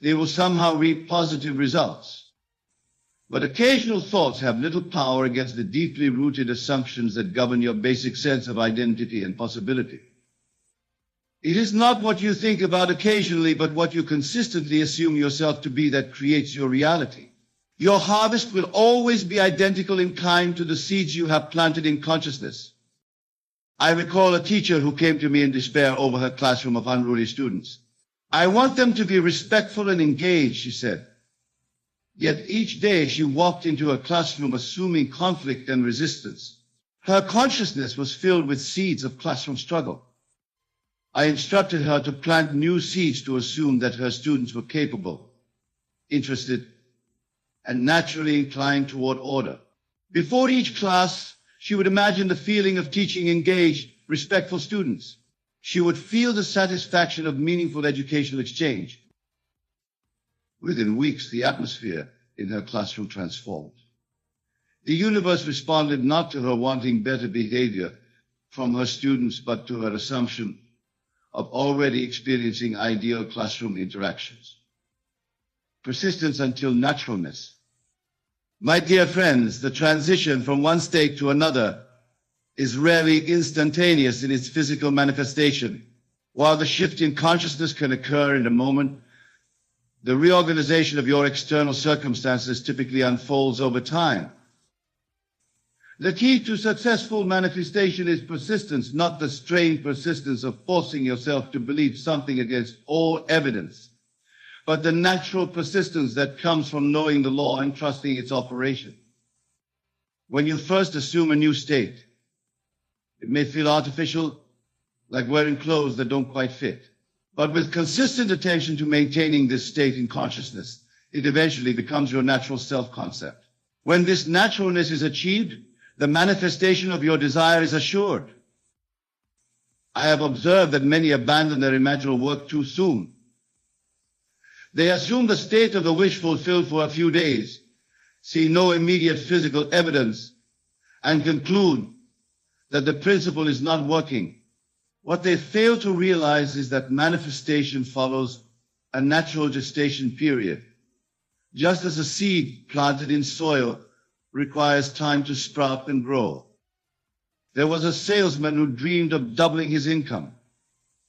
they will somehow reap positive results. But occasional thoughts have little power against the deeply rooted assumptions that govern your basic sense of identity and possibility. It is not what you think about occasionally, but what you consistently assume yourself to be that creates your reality. Your harvest will always be identical in kind to the seeds you have planted in consciousness. I recall a teacher who came to me in despair over her classroom of unruly students. I want them to be respectful and engaged, she said. Yet each day she walked into her classroom assuming conflict and resistance. Her consciousness was filled with seeds of classroom struggle. I instructed her to plant new seeds to assume that her students were capable, interested, and naturally inclined toward order. Before each class, she would imagine the feeling of teaching engaged, respectful students. She would feel the satisfaction of meaningful educational exchange. Within weeks, the atmosphere in her classroom transformed. The universe responded not to her wanting better behavior from her students, but to her assumption of already experiencing ideal classroom interactions. Persistence until naturalness. My dear friends, the transition from one state to another is rarely instantaneous in its physical manifestation. While the shift in consciousness can occur in a moment, the reorganization of your external circumstances typically unfolds over time. The key to successful manifestation is persistence, not the strained persistence of forcing yourself to believe something against all evidence, but the natural persistence that comes from knowing the law and trusting its operation. When you first assume a new state, it may feel artificial, like wearing clothes that don't quite fit. But with consistent attention to maintaining this state in consciousness, it eventually becomes your natural self-concept. When this naturalness is achieved, the manifestation of your desire is assured. I have observed that many abandon their imaginal work too soon. They assume the state of the wish fulfilled for a few days, see no immediate physical evidence, and conclude that the principle is not working. What they fail to realize is that manifestation follows a natural gestation period. Just as a seed planted in soil requires time to sprout and grow. There was a salesman who dreamed of doubling his income.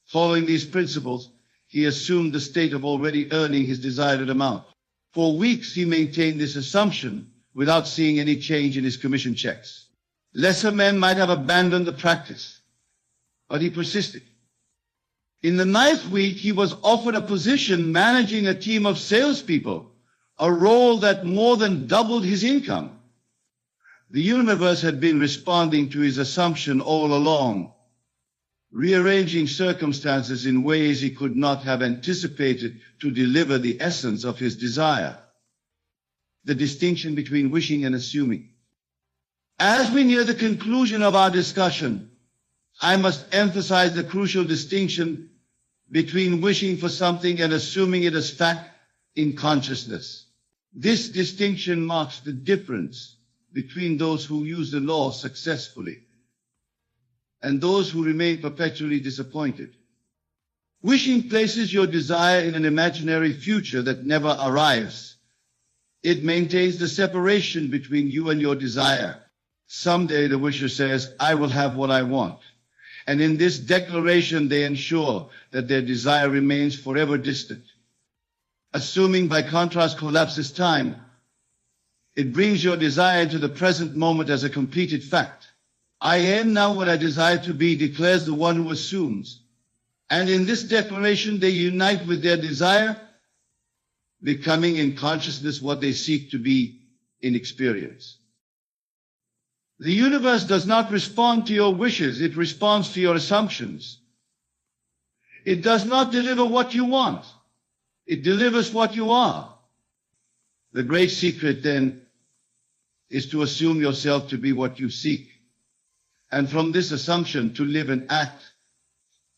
Following these principles, he assumed the state of already earning his desired amount. For weeks, he maintained this assumption without seeing any change in his commission checks. Lesser men might have abandoned the practice, but he persisted. In the 9th week, he was offered a position managing a team of salespeople, a role that more than doubled his income. The universe had been responding to his assumption all along, rearranging circumstances in ways he could not have anticipated to deliver the essence of his desire. The distinction between wishing and assuming. As we near the conclusion of our discussion, I must emphasize the crucial distinction between wishing for something and assuming it as fact in consciousness. This distinction marks the difference between those who use the law successfully and those who remain perpetually disappointed. Wishing places your desire in an imaginary future that never arrives. It maintains the separation between you and your desire. Someday the wisher says, I will have what I want. And in this declaration, they ensure that their desire remains forever distant. Assuming, by contrast, collapses time, it brings your desire into the present moment as a completed fact. I am now what I desire to be, declares the one who assumes. And in this declaration, they unite with their desire, becoming in consciousness what they seek to be in experience. The universe does not respond to your wishes, it responds to your assumptions. It does not deliver what you want, it delivers what you are. The great secret, then, is to assume yourself to be what you seek, and from this assumption to live and act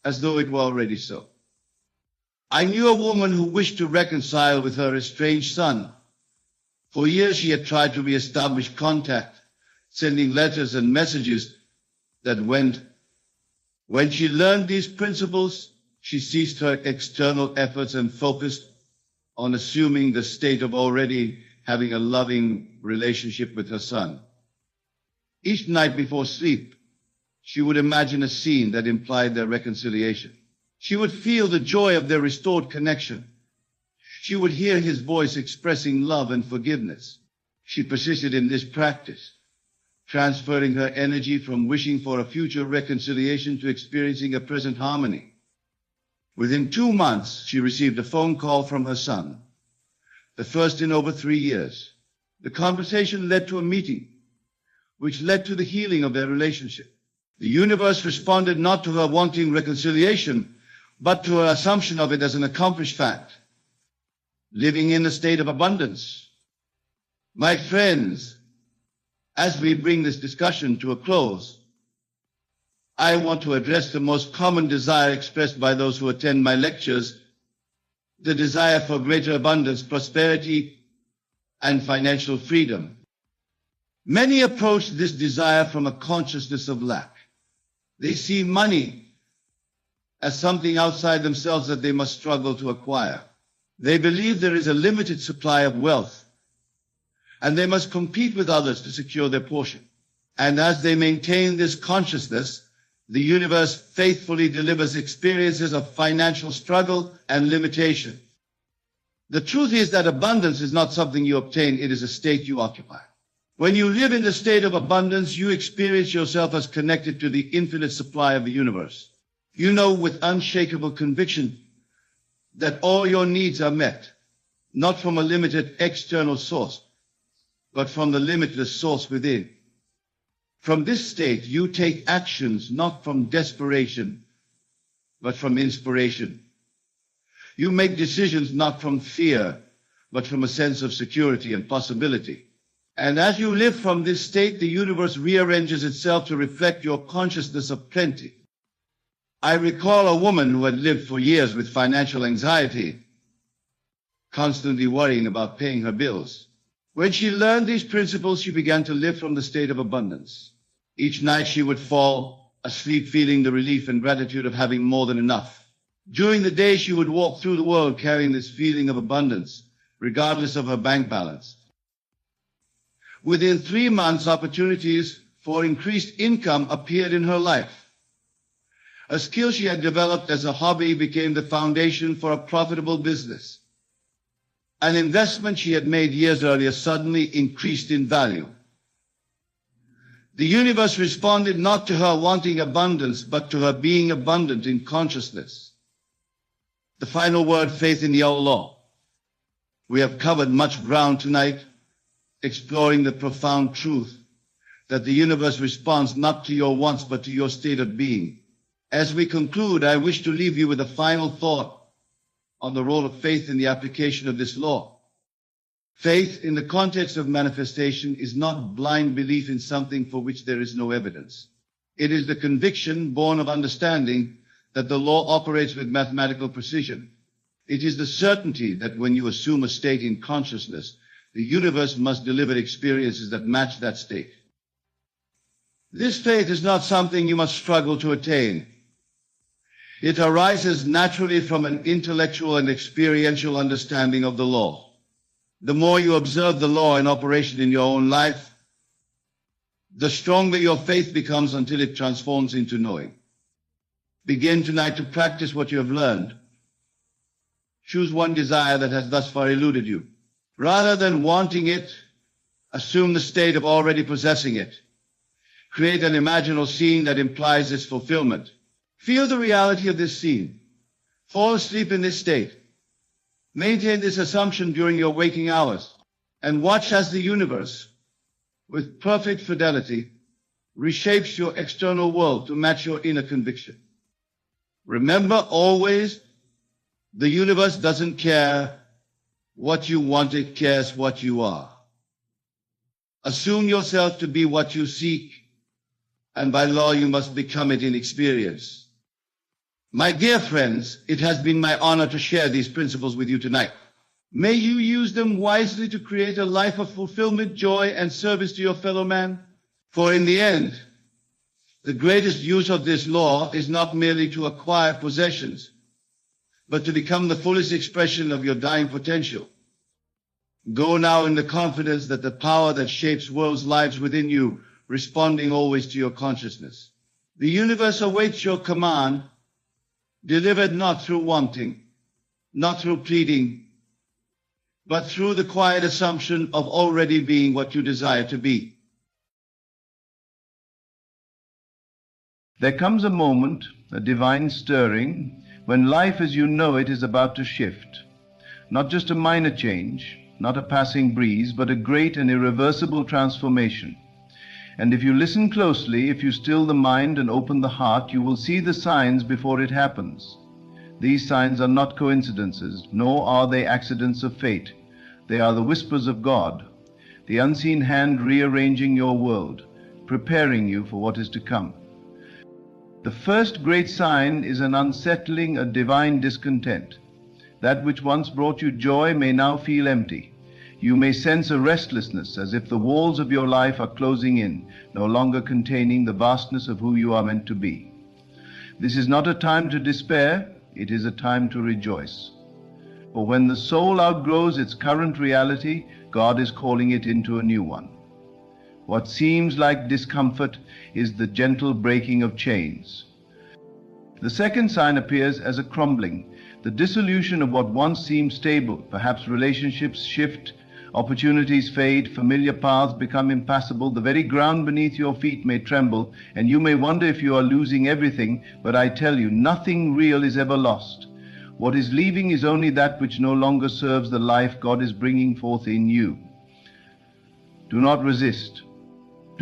as though it were already so. I knew a woman who wished to reconcile with her estranged son. For years she had tried to reestablish contact, sending letters and messages that went. When she learned these principles, she ceased her external efforts and focused on assuming the state of already having a loving relationship with her son. Each night before sleep, she would imagine a scene that implied their reconciliation. She would feel the joy of their restored connection. She would hear his voice expressing love and forgiveness. She persisted in this practice, transferring her energy from wishing for a future reconciliation to experiencing a present harmony. Within 2 months, she received a phone call from her son, the first in over 3 years. The conversation led to a meeting, which led to the healing of their relationship. The universe responded not to her wanting reconciliation, but to her assumption of it as an accomplished fact, living in a state of abundance. My friends, as we bring this discussion to a close, I want to address the most common desire expressed by those who attend my lectures, the desire for greater abundance, prosperity, and financial freedom. Many approach this desire from a consciousness of lack. They see money as something outside themselves that they must struggle to acquire. They believe there is a limited supply of wealth, and they must compete with others to secure their portion. And as they maintain this consciousness, the universe faithfully delivers experiences of financial struggle and limitation. The truth is that abundance is not something you obtain, it is a state you occupy. When you live in the state of abundance, you experience yourself as connected to the infinite supply of the universe. You know with unshakable conviction that all your needs are met, not from a limited external source, but from the limitless source within. From this state, you take actions not from desperation, but from inspiration. You make decisions not from fear, but from a sense of security and possibility. And as you live from this state, the universe rearranges itself to reflect your consciousness of plenty. I recall a woman who had lived for years with financial anxiety, constantly worrying about paying her bills. When she learned these principles, she began to live from the state of abundance. Each night she would fall asleep feeling the relief and gratitude of having more than enough. During the day, she would walk through the world carrying this feeling of abundance, regardless of her bank balance. Within 3 months, opportunities for increased income appeared in her life. A skill she had developed as a hobby became the foundation for a profitable business. An investment she had made years earlier suddenly increased in value. The universe responded not to her wanting abundance, but to her being abundant in consciousness. The final word, faith in the Allah. We have covered much ground tonight, exploring the profound truth that the universe responds not to your wants, but to your state of being. As we conclude, I wish to leave you with a final thought on the role of faith in the application of this law. Faith in the context of manifestation is not blind belief in something for which there is no evidence. It is the conviction born of understanding that the law operates with mathematical precision. It is the certainty that when you assume a state in consciousness, the universe must deliver experiences that match that state. This faith is not something you must struggle to attain. It arises naturally from an intellectual and experiential understanding of the law. The more you observe the law in operation in your own life, the stronger your faith becomes until it transforms into knowing. Begin tonight to practice what you have learned. Choose one desire that has thus far eluded you. Rather than wanting it, assume the state of already possessing it. Create an imaginal scene that implies its fulfillment. Feel the reality of this scene. Fall asleep in this state. Maintain this assumption during your waking hours, and watch as the universe, with perfect fidelity, reshapes your external world to match your inner conviction. Remember always, the universe doesn't care what you want, it cares what you are. Assume yourself to be what you seek, and by law you must become it in experience. My dear friends, it has been my honor to share these principles with you tonight. May you use them wisely to create a life of fulfillment, joy, and service to your fellow man. For in the end, the greatest use of this law is not merely to acquire possessions, but to become the fullest expression of your dying potential. Go now in the confidence that the power that shapes worlds lives within you, responding always to your consciousness. The universe awaits your command, delivered not through wanting, not through pleading, but through the quiet assumption of already being what you desire to be. There comes a moment, a divine stirring, when life as you know it is about to shift. Not just a minor change, not a passing breeze, but a great and irreversible transformation. And if you listen closely, if you still the mind and open the heart, you will see the signs before it happens. These signs are not coincidences, nor are they accidents of fate. They are the whispers of God, the unseen hand rearranging your world, preparing you for what is to come. The first great sign is an unsettling, a divine discontent. That which once brought you joy may now feel empty. You may sense a restlessness, as if the walls of your life are closing in, no longer containing the vastness of who you are meant to be. This is not a time to despair, it is a time to rejoice. For when the soul outgrows its current reality, God is calling it into a new one. What seems like discomfort is the gentle breaking of chains. The second sign appears as a crumbling, the dissolution of what once seemed stable. Perhaps relationships shift, opportunities fade, familiar paths become impassable, the very ground beneath your feet may tremble, and you may wonder if you are losing everything, but I tell you, nothing real is ever lost. What is leaving is only that which no longer serves the life God is bringing forth in you. Do not resist.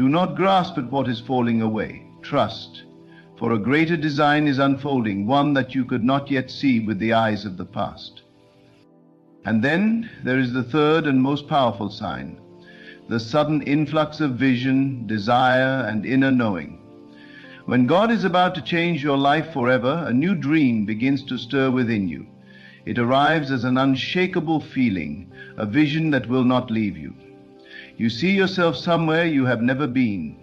Do not grasp at what is falling away. Trust, for a greater design is unfolding, one that you could not yet see with the eyes of the past. And then there is the third and most powerful sign, the sudden influx of vision, desire, and inner knowing. When God is about to change your life forever, a new dream begins to stir within you. It arrives as an unshakable feeling, a vision that will not leave you. You see yourself somewhere you have never been.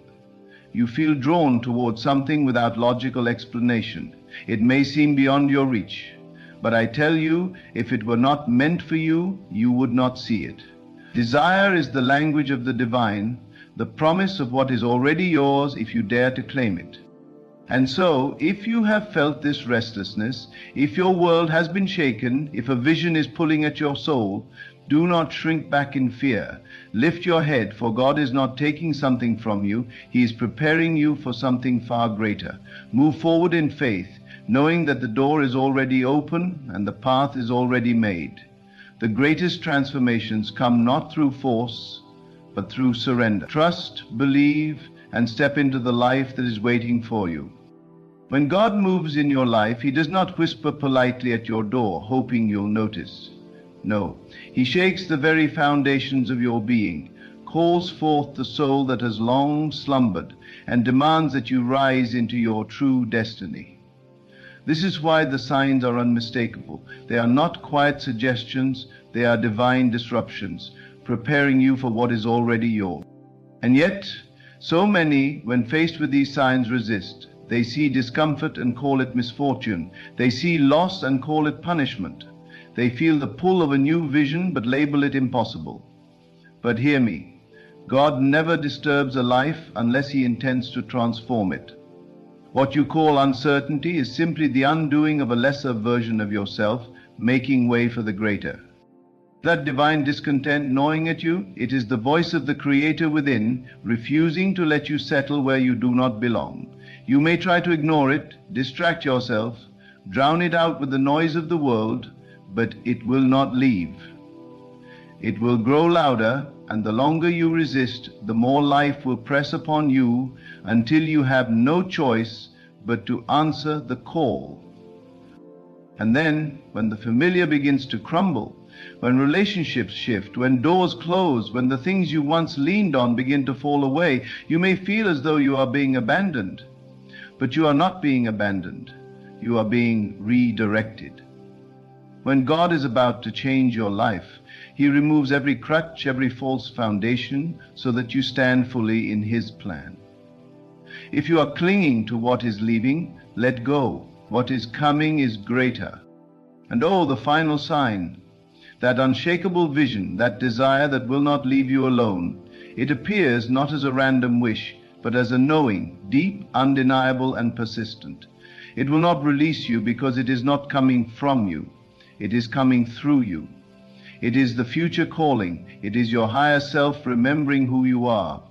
You feel drawn towards something without logical explanation. It may seem beyond your reach, but I tell you, if it were not meant for you, you would not see it. Desire is the language of the divine, the promise of what is already yours if you dare to claim it. And so, if you have felt this restlessness, if your world has been shaken, if a vision is pulling at your soul, do not shrink back in fear. Lift your head, for God is not taking something from you. He is preparing you for something far greater. Move forward in faith, knowing that the door is already open and the path is already made. The greatest transformations come not through force, but through surrender. Trust, believe, and step into the life that is waiting for you. When God moves in your life, He does not whisper politely at your door, hoping you'll notice. No, He shakes the very foundations of your being, calls forth the soul that has long slumbered, and demands that you rise into your true destiny. This is why the signs are unmistakable. They are not quiet suggestions, they are divine disruptions, preparing you for what is already yours. And yet, so many, when faced with these signs, resist. They see discomfort and call it misfortune. They see loss and call it punishment. They feel the pull of a new vision but label it impossible. But hear me, God never disturbs a life unless He intends to transform it. What you call uncertainty is simply the undoing of a lesser version of yourself, making way for the greater. That divine discontent gnawing at you, it is the voice of the Creator within, refusing to let you settle where you do not belong. You may try to ignore it, distract yourself, drown it out with the noise of the world, but it will not leave. It will grow louder, and the longer you resist, the more life will press upon you until you have no choice but to answer the call. And then, when the familiar begins to crumble, when relationships shift, when doors close, when the things you once leaned on begin to fall away, you may feel as though you are being abandoned. But you are not being abandoned. You are being redirected. When God is about to change your life, He removes every crutch, every false foundation, so that you stand fully in His plan. If you are clinging to what is leaving, let go. What is coming is greater. And oh, the final sign, that unshakable vision, that desire that will not leave you alone. It appears not as a random wish, but as a knowing, deep, undeniable, and persistent. It will not release you because it is not coming from you. It is coming through you. It is the future calling. It is your higher self remembering who you are.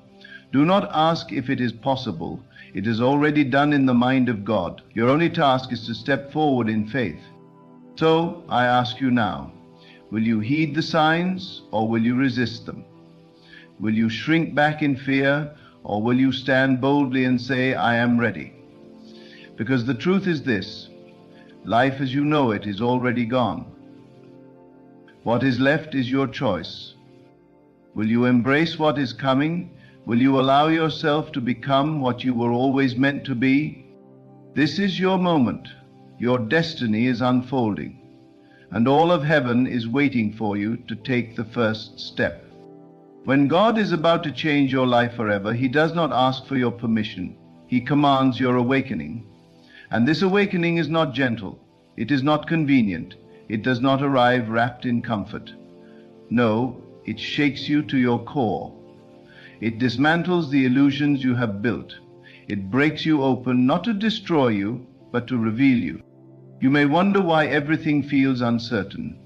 Do not ask if it is possible. It is already done in the mind of God. Your only task is to step forward in faith. So, I ask you now, will you heed the signs or will you resist them? Will you shrink back in fear or will you stand boldly and say, I am ready? Because the truth is this, life as you know it is already gone. What is left is your choice. Will you embrace what is coming? Will you allow yourself to become what you were always meant to be? This is your moment. Your destiny is unfolding, and all of heaven is waiting for you to take the first step. When God is about to change your life forever, He does not ask for your permission. He commands your awakening. And this awakening is not gentle. It is not convenient. It does not arrive wrapped in comfort. No, it shakes you to your core. It dismantles the illusions you have built. It breaks you open, not to destroy you, but to reveal you. You may wonder why everything feels uncertain,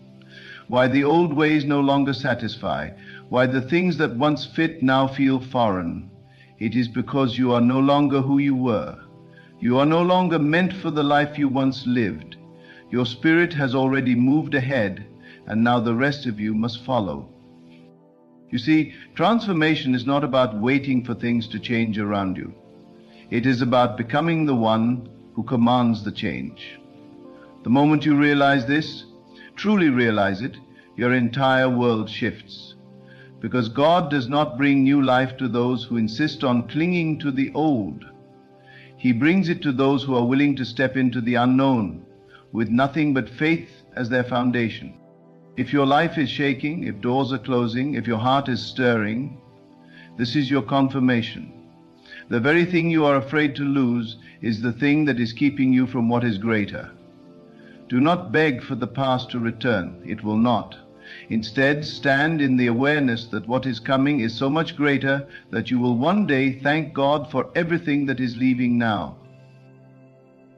why the old ways no longer satisfy, why the things that once fit now feel foreign. It is because you are no longer who you were. You are no longer meant for the life you once lived. Your spirit has already moved ahead, and now the rest of you must follow. You see, transformation is not about waiting for things to change around you. It is about becoming the one who commands the change. The moment you realize this, truly realize it, your entire world shifts. Because God does not bring new life to those who insist on clinging to the old. He brings it to those who are willing to step into the unknown, with nothing but faith as their foundation. If your life is shaking, if doors are closing, if your heart is stirring, this is your confirmation. The very thing you are afraid to lose is the thing that is keeping you from what is greater. Do not beg for the past to return. It will not. Instead, stand in the awareness that what is coming is so much greater that you will one day thank God for everything that is leaving now.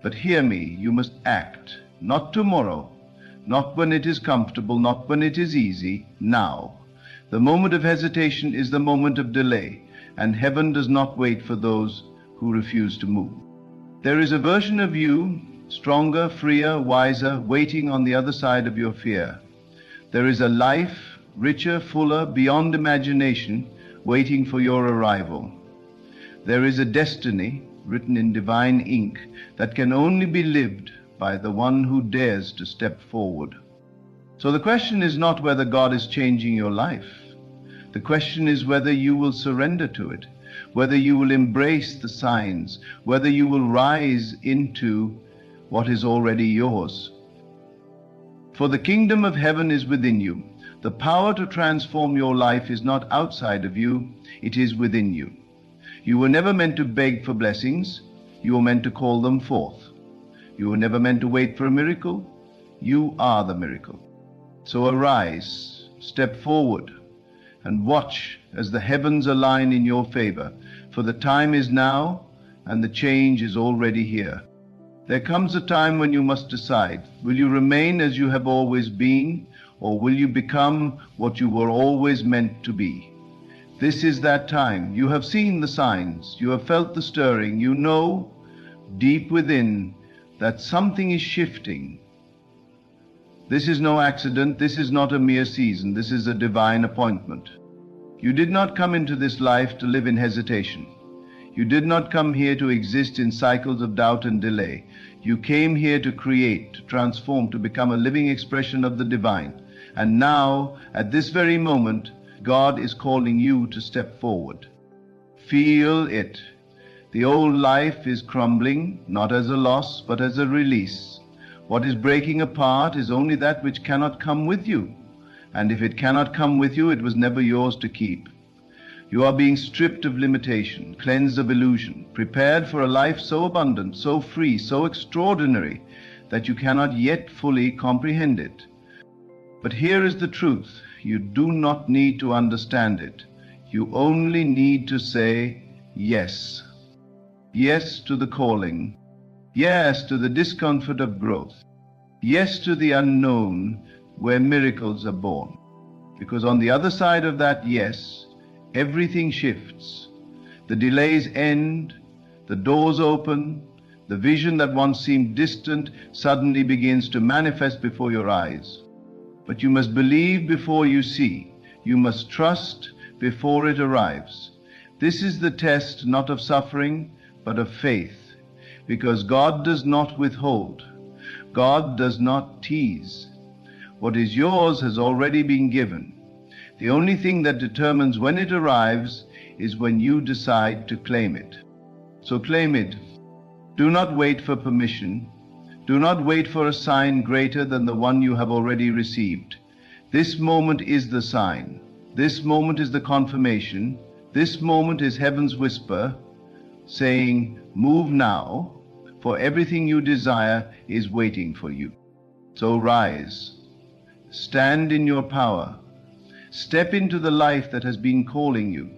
But hear me, you must act, not tomorrow, not when it is comfortable, not when it is easy, now. The moment of hesitation is the moment of delay, and heaven does not wait for those who refuse to move. There is a version of you, stronger, freer, wiser, waiting on the other side of your fear. There is a life, richer, fuller, beyond imagination, waiting for your arrival. There is a destiny, written in divine ink, that can only be lived by the one who dares to step forward. So the question is not whether God is changing your life. The question is whether you will surrender to it, whether you will embrace the signs, whether you will rise into what is already yours. For the kingdom of heaven is within you. The power to transform your life is not outside of you, it is within you. You were never meant to beg for blessings, you were meant to call them forth. You were never meant to wait for a miracle, you are the miracle. So arise, step forward, and watch as the heavens align in your favor, for the time is now, and the change is already here. There comes a time when you must decide, will you remain as you have always been, or will you become what you were always meant to be? This is that time. You have seen the signs, you have felt the stirring, you know deep within that something is shifting. This is no accident, this is not a mere season, this is a divine appointment. You did not come into this life to live in hesitation. You did not come here to exist in cycles of doubt and delay. You came here to create, to transform, to become a living expression of the divine. And now, at this very moment, God is calling you to step forward. Feel it. The old life is crumbling, not as a loss, but as a release. What is breaking apart is only that which cannot come with you. And if it cannot come with you, it was never yours to keep. You are being stripped of limitation, cleansed of illusion, prepared for a life so abundant, so free, so extraordinary, that you cannot yet fully comprehend it. But here is the truth. You do not need to understand it. You only need to say yes. Yes to the calling. Yes to the discomfort of growth. Yes to the unknown where miracles are born. Because on the other side of that yes, everything shifts. The delays end, the doors open, the vision that once seemed distant suddenly begins to manifest before your eyes. But you must believe before you see. You must trust before it arrives. This is the test not of suffering, but of faith. Because God does not withhold. God does not tease. What is yours has already been given. The only thing that determines when it arrives is when you decide to claim it. So claim it. Do not wait for permission. Do not wait for a sign greater than the one you have already received. This moment is the sign. This moment is the confirmation. This moment is heaven's whisper saying, move now, for everything you desire is waiting for you. So rise. Stand in your power. Step into the life that has been calling you.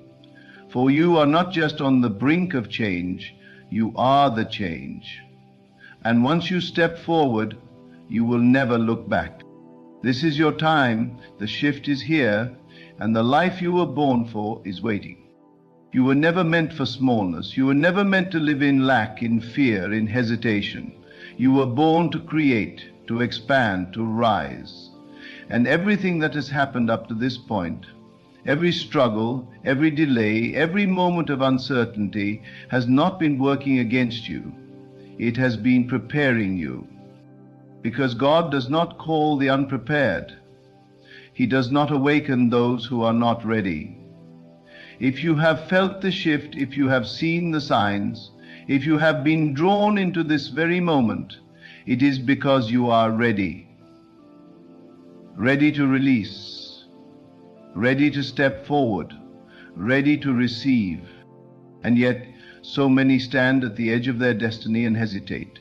For you are not just on the brink of change, you are the change. And once you step forward, you will never look back. This is your time, the shift is here, and the life you were born for is waiting. You were never meant for smallness. You were never meant to live in lack, in fear, in hesitation. You were born to create, to expand, to rise. And everything that has happened up to this point, every struggle, every delay, every moment of uncertainty has not been working against you. It has been preparing you. Because God does not call the unprepared. He does not awaken those who are not ready. If you have felt the shift, if you have seen the signs, if you have been drawn into this very moment, it is because you are ready. Ready to release, ready to step forward, ready to receive. And yet, so many stand at the edge of their destiny and hesitate.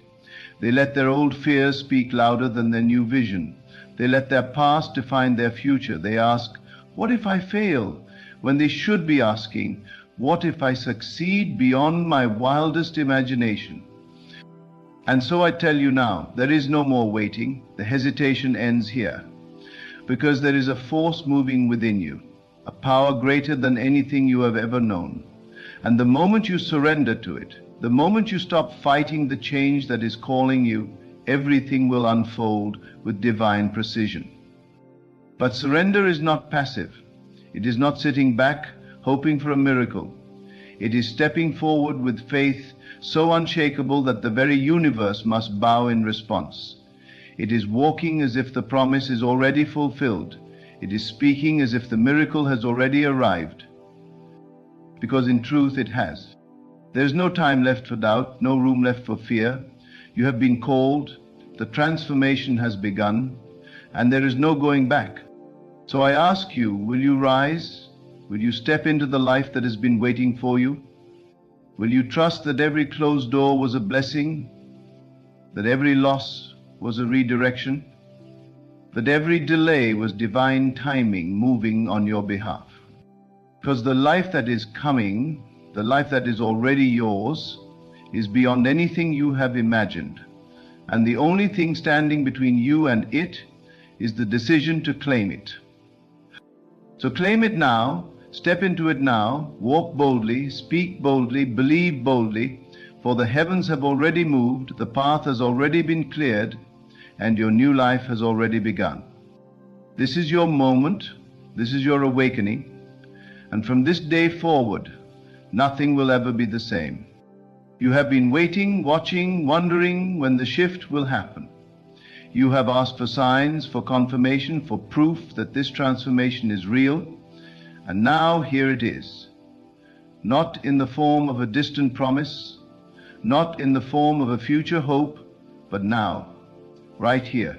They let their old fears speak louder than their new vision. They let their past define their future. They ask, what if I fail? When they should be asking, what if I succeed beyond my wildest imagination? And so I tell you now, there is no more waiting. The hesitation ends here. Because there is a force moving within you, a power greater than anything you have ever known. And the moment you surrender to it, the moment you stop fighting the change that is calling you, everything will unfold with divine precision. But surrender is not passive. It is not sitting back, hoping for a miracle. It is stepping forward with faith so unshakable that the very universe must bow in response. It is walking as if the promise is already fulfilled. It is speaking as if the miracle has already arrived. Because in truth it has. There is no time left for doubt, no room left for fear. You have been called, the transformation has begun, and there is no going back. So I ask you, will you rise? Will you step into the life that has been waiting for you? Will you trust that every closed door was a blessing? That every loss was a redirection? That every delay was divine timing moving on your behalf? Because the life that is coming, the life that is already yours, is beyond anything you have imagined. And the only thing standing between you and it is the decision to claim it. So claim it now, step into it now, walk boldly, speak boldly, believe boldly, for the heavens have already moved, the path has already been cleared, and your new life has already begun. This is your moment, this is your awakening, and from this day forward, nothing will ever be the same. You have been waiting, watching, wondering when the shift will happen. You have asked for signs, for confirmation, for proof that this transformation is real, and now here it is. Not in the form of a distant promise, not in the form of a future hope, but now, right here.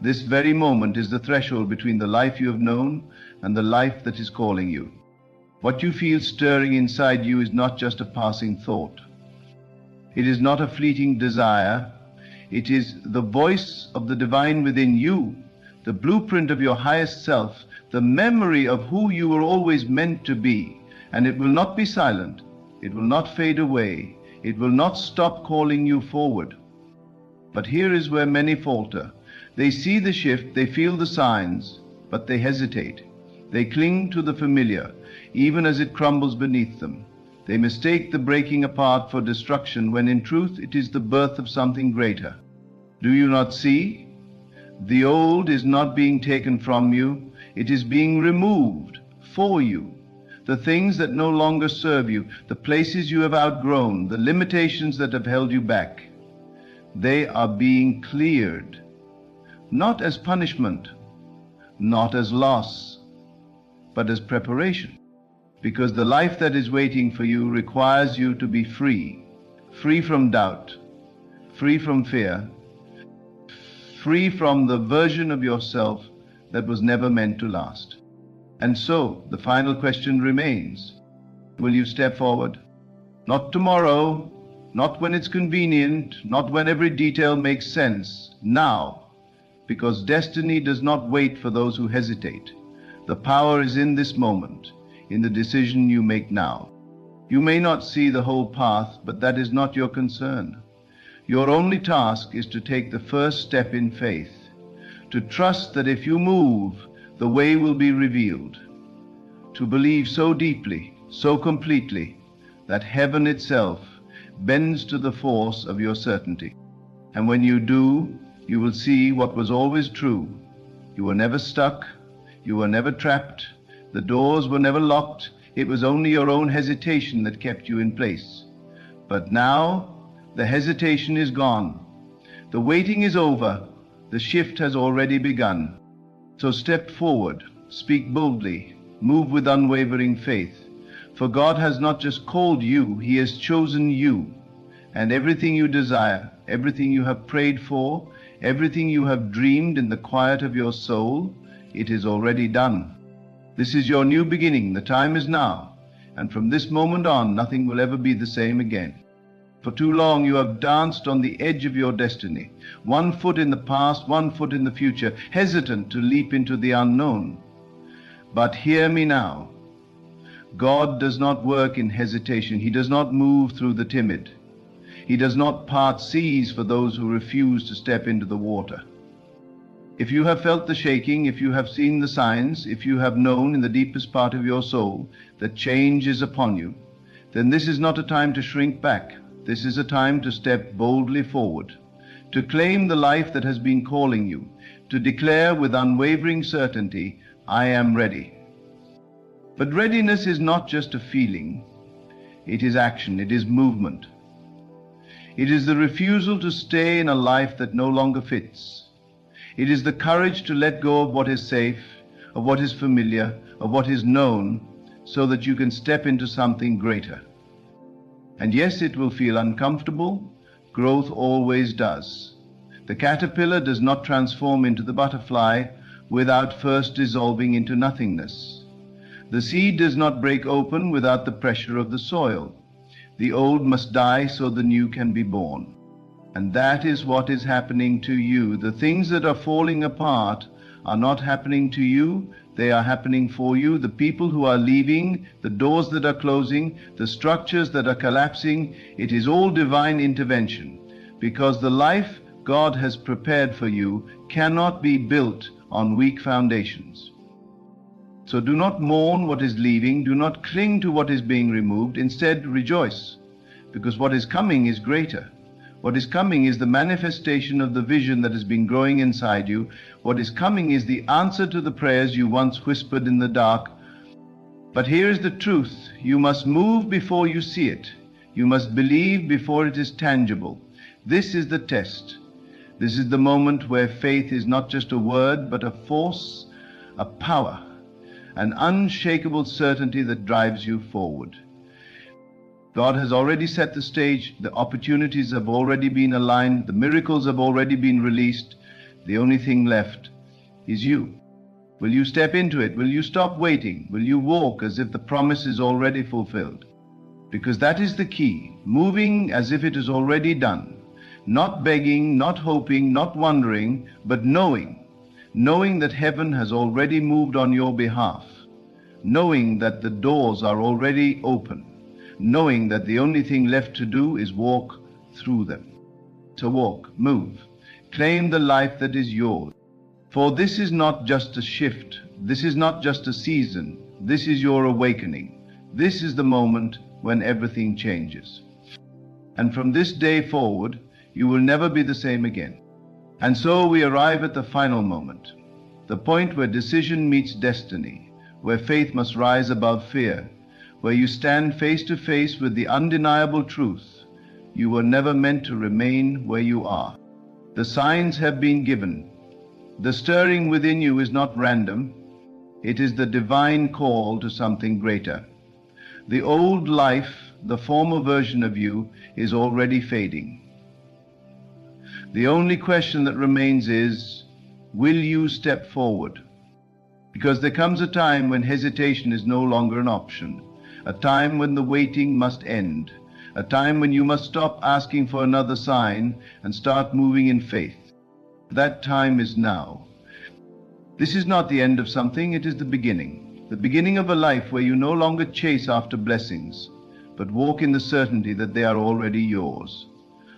This very moment is the threshold between the life you have known and the life that is calling you. What you feel stirring inside you is not just a passing thought. It is not a fleeting desire. It is the voice of the divine within you, the blueprint of your highest self, the memory of who you were always meant to be. And it will not be silent. It will not fade away. It will not stop calling you forward. But here is where many falter. They see the shift, they feel the signs, but they hesitate. They cling to the familiar, even as it crumbles beneath them. They mistake the breaking apart for destruction, when in truth it is the birth of something greater. Do you not see? The old is not being taken from you, it is being removed for you. The things that no longer serve you, the places you have outgrown, the limitations that have held you back, they are being cleared, not as punishment, not as loss, but as preparation. Because the life that is waiting for you requires you to be free, free from doubt, free from fear, free from the version of yourself that was never meant to last. And so the final question remains. Will you step forward? Not tomorrow, not when it's convenient, not when every detail makes sense. Now, because destiny does not wait for those who hesitate. The power is in this moment, in the decision you make now. You may not see the whole path, but that is not your concern. Your only task is to take the first step in faith, to trust that if you move, the way will be revealed, to believe so deeply, so completely, that heaven itself bends to the force of your certainty. And when you do, you will see what was always true. You were never stuck, you were never trapped, The doors were never locked. It was only your own hesitation that kept you in place. But now the hesitation is gone. The waiting is over. The shift has already begun. So step forward, speak boldly, move with unwavering faith. For God has not just called you, He has chosen you. And everything you desire, everything you have prayed for, everything you have dreamed in the quiet of your soul, it is already done. This is your new beginning. The time is now. And from this moment on, nothing will ever be the same again. For too long you have danced on the edge of your destiny, one foot in the past, one foot in the future, hesitant to leap into the unknown. But hear me now. God does not work in hesitation. He does not move through the timid. He does not part seas for those who refuse to step into the water. If you have felt the shaking, if you have seen the signs, if you have known in the deepest part of your soul that change is upon you, then this is not a time to shrink back. This is a time to step boldly forward, to claim the life that has been calling you, to declare with unwavering certainty, I am ready. But readiness is not just a feeling. It is action. It is movement. It is the refusal to stay in a life that no longer fits. It is the courage to let go of what is safe, of what is familiar, of what is known, so that you can step into something greater. And yes, it will feel uncomfortable. Growth always does. The caterpillar does not transform into the butterfly without first dissolving into nothingness. The seed does not break open without the pressure of the soil. The old must die so the new can be born. And that is what is happening to you. The things that are falling apart are not happening to you. They are happening for you. The people who are leaving, the doors that are closing, the structures that are collapsing, it is all divine intervention, because the life God has prepared for you cannot be built on weak foundations. So do not mourn what is leaving. Do not cling to what is being removed. Instead, rejoice, because what is coming is greater. What is coming is the manifestation of the vision that has been growing inside you. What is coming is the answer to the prayers you once whispered in the dark. But here is the truth. You must move before you see it. You must believe before it is tangible. This is the test. This is the moment where faith is not just a word, but a force, a power, an unshakable certainty that drives you forward. God has already set the stage. The opportunities have already been aligned. The miracles have already been released. The only thing left is you. Will you step into it? Will you stop waiting? Will you walk as if the promise is already fulfilled? Because that is the key. Moving as if it is already done. Not begging, not hoping, not wondering, but knowing that heaven has already moved on your behalf. Knowing that the doors are already open. Knowing that the only thing left to do is walk through them. To walk, move, claim the life that is yours. For this is not just a shift. This is not just a season. This is your awakening. This is the moment when everything changes. And from this day forward, you will never be the same again. And so we arrive at the final moment, the point where decision meets destiny, where faith must rise above fear, where you stand face to face with the undeniable truth. You were never meant to remain where you are. The signs have been given. The stirring within you is not random. It is the divine call to something greater. The old life, the former version of you, is already fading. The only question that remains is, will you step forward? Because there comes a time when hesitation is no longer an option. A time when the waiting must end, a time when you must stop asking for another sign and start moving in faith. That time is now. This is not the end of something, it is the beginning of a life where you no longer chase after blessings, but walk in the certainty that they are already yours.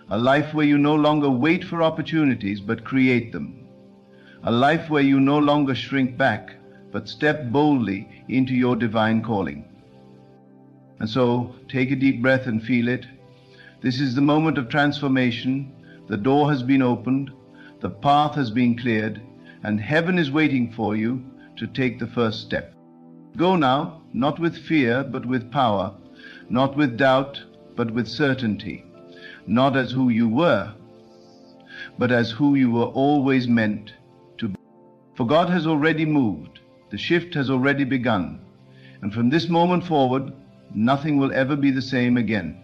A life where you no longer wait for opportunities, but create them. A life where you no longer shrink back, but step boldly into your divine calling. And so, take a deep breath and feel it. This is the moment of transformation. The door has been opened, the path has been cleared, and heaven is waiting for you to take the first step. Go now, not with fear, but with power, not with doubt, but with certainty, not as who you were, but as who you were always meant to be. For God has already moved, the shift has already begun, and from this moment forward, nothing will ever be the same again.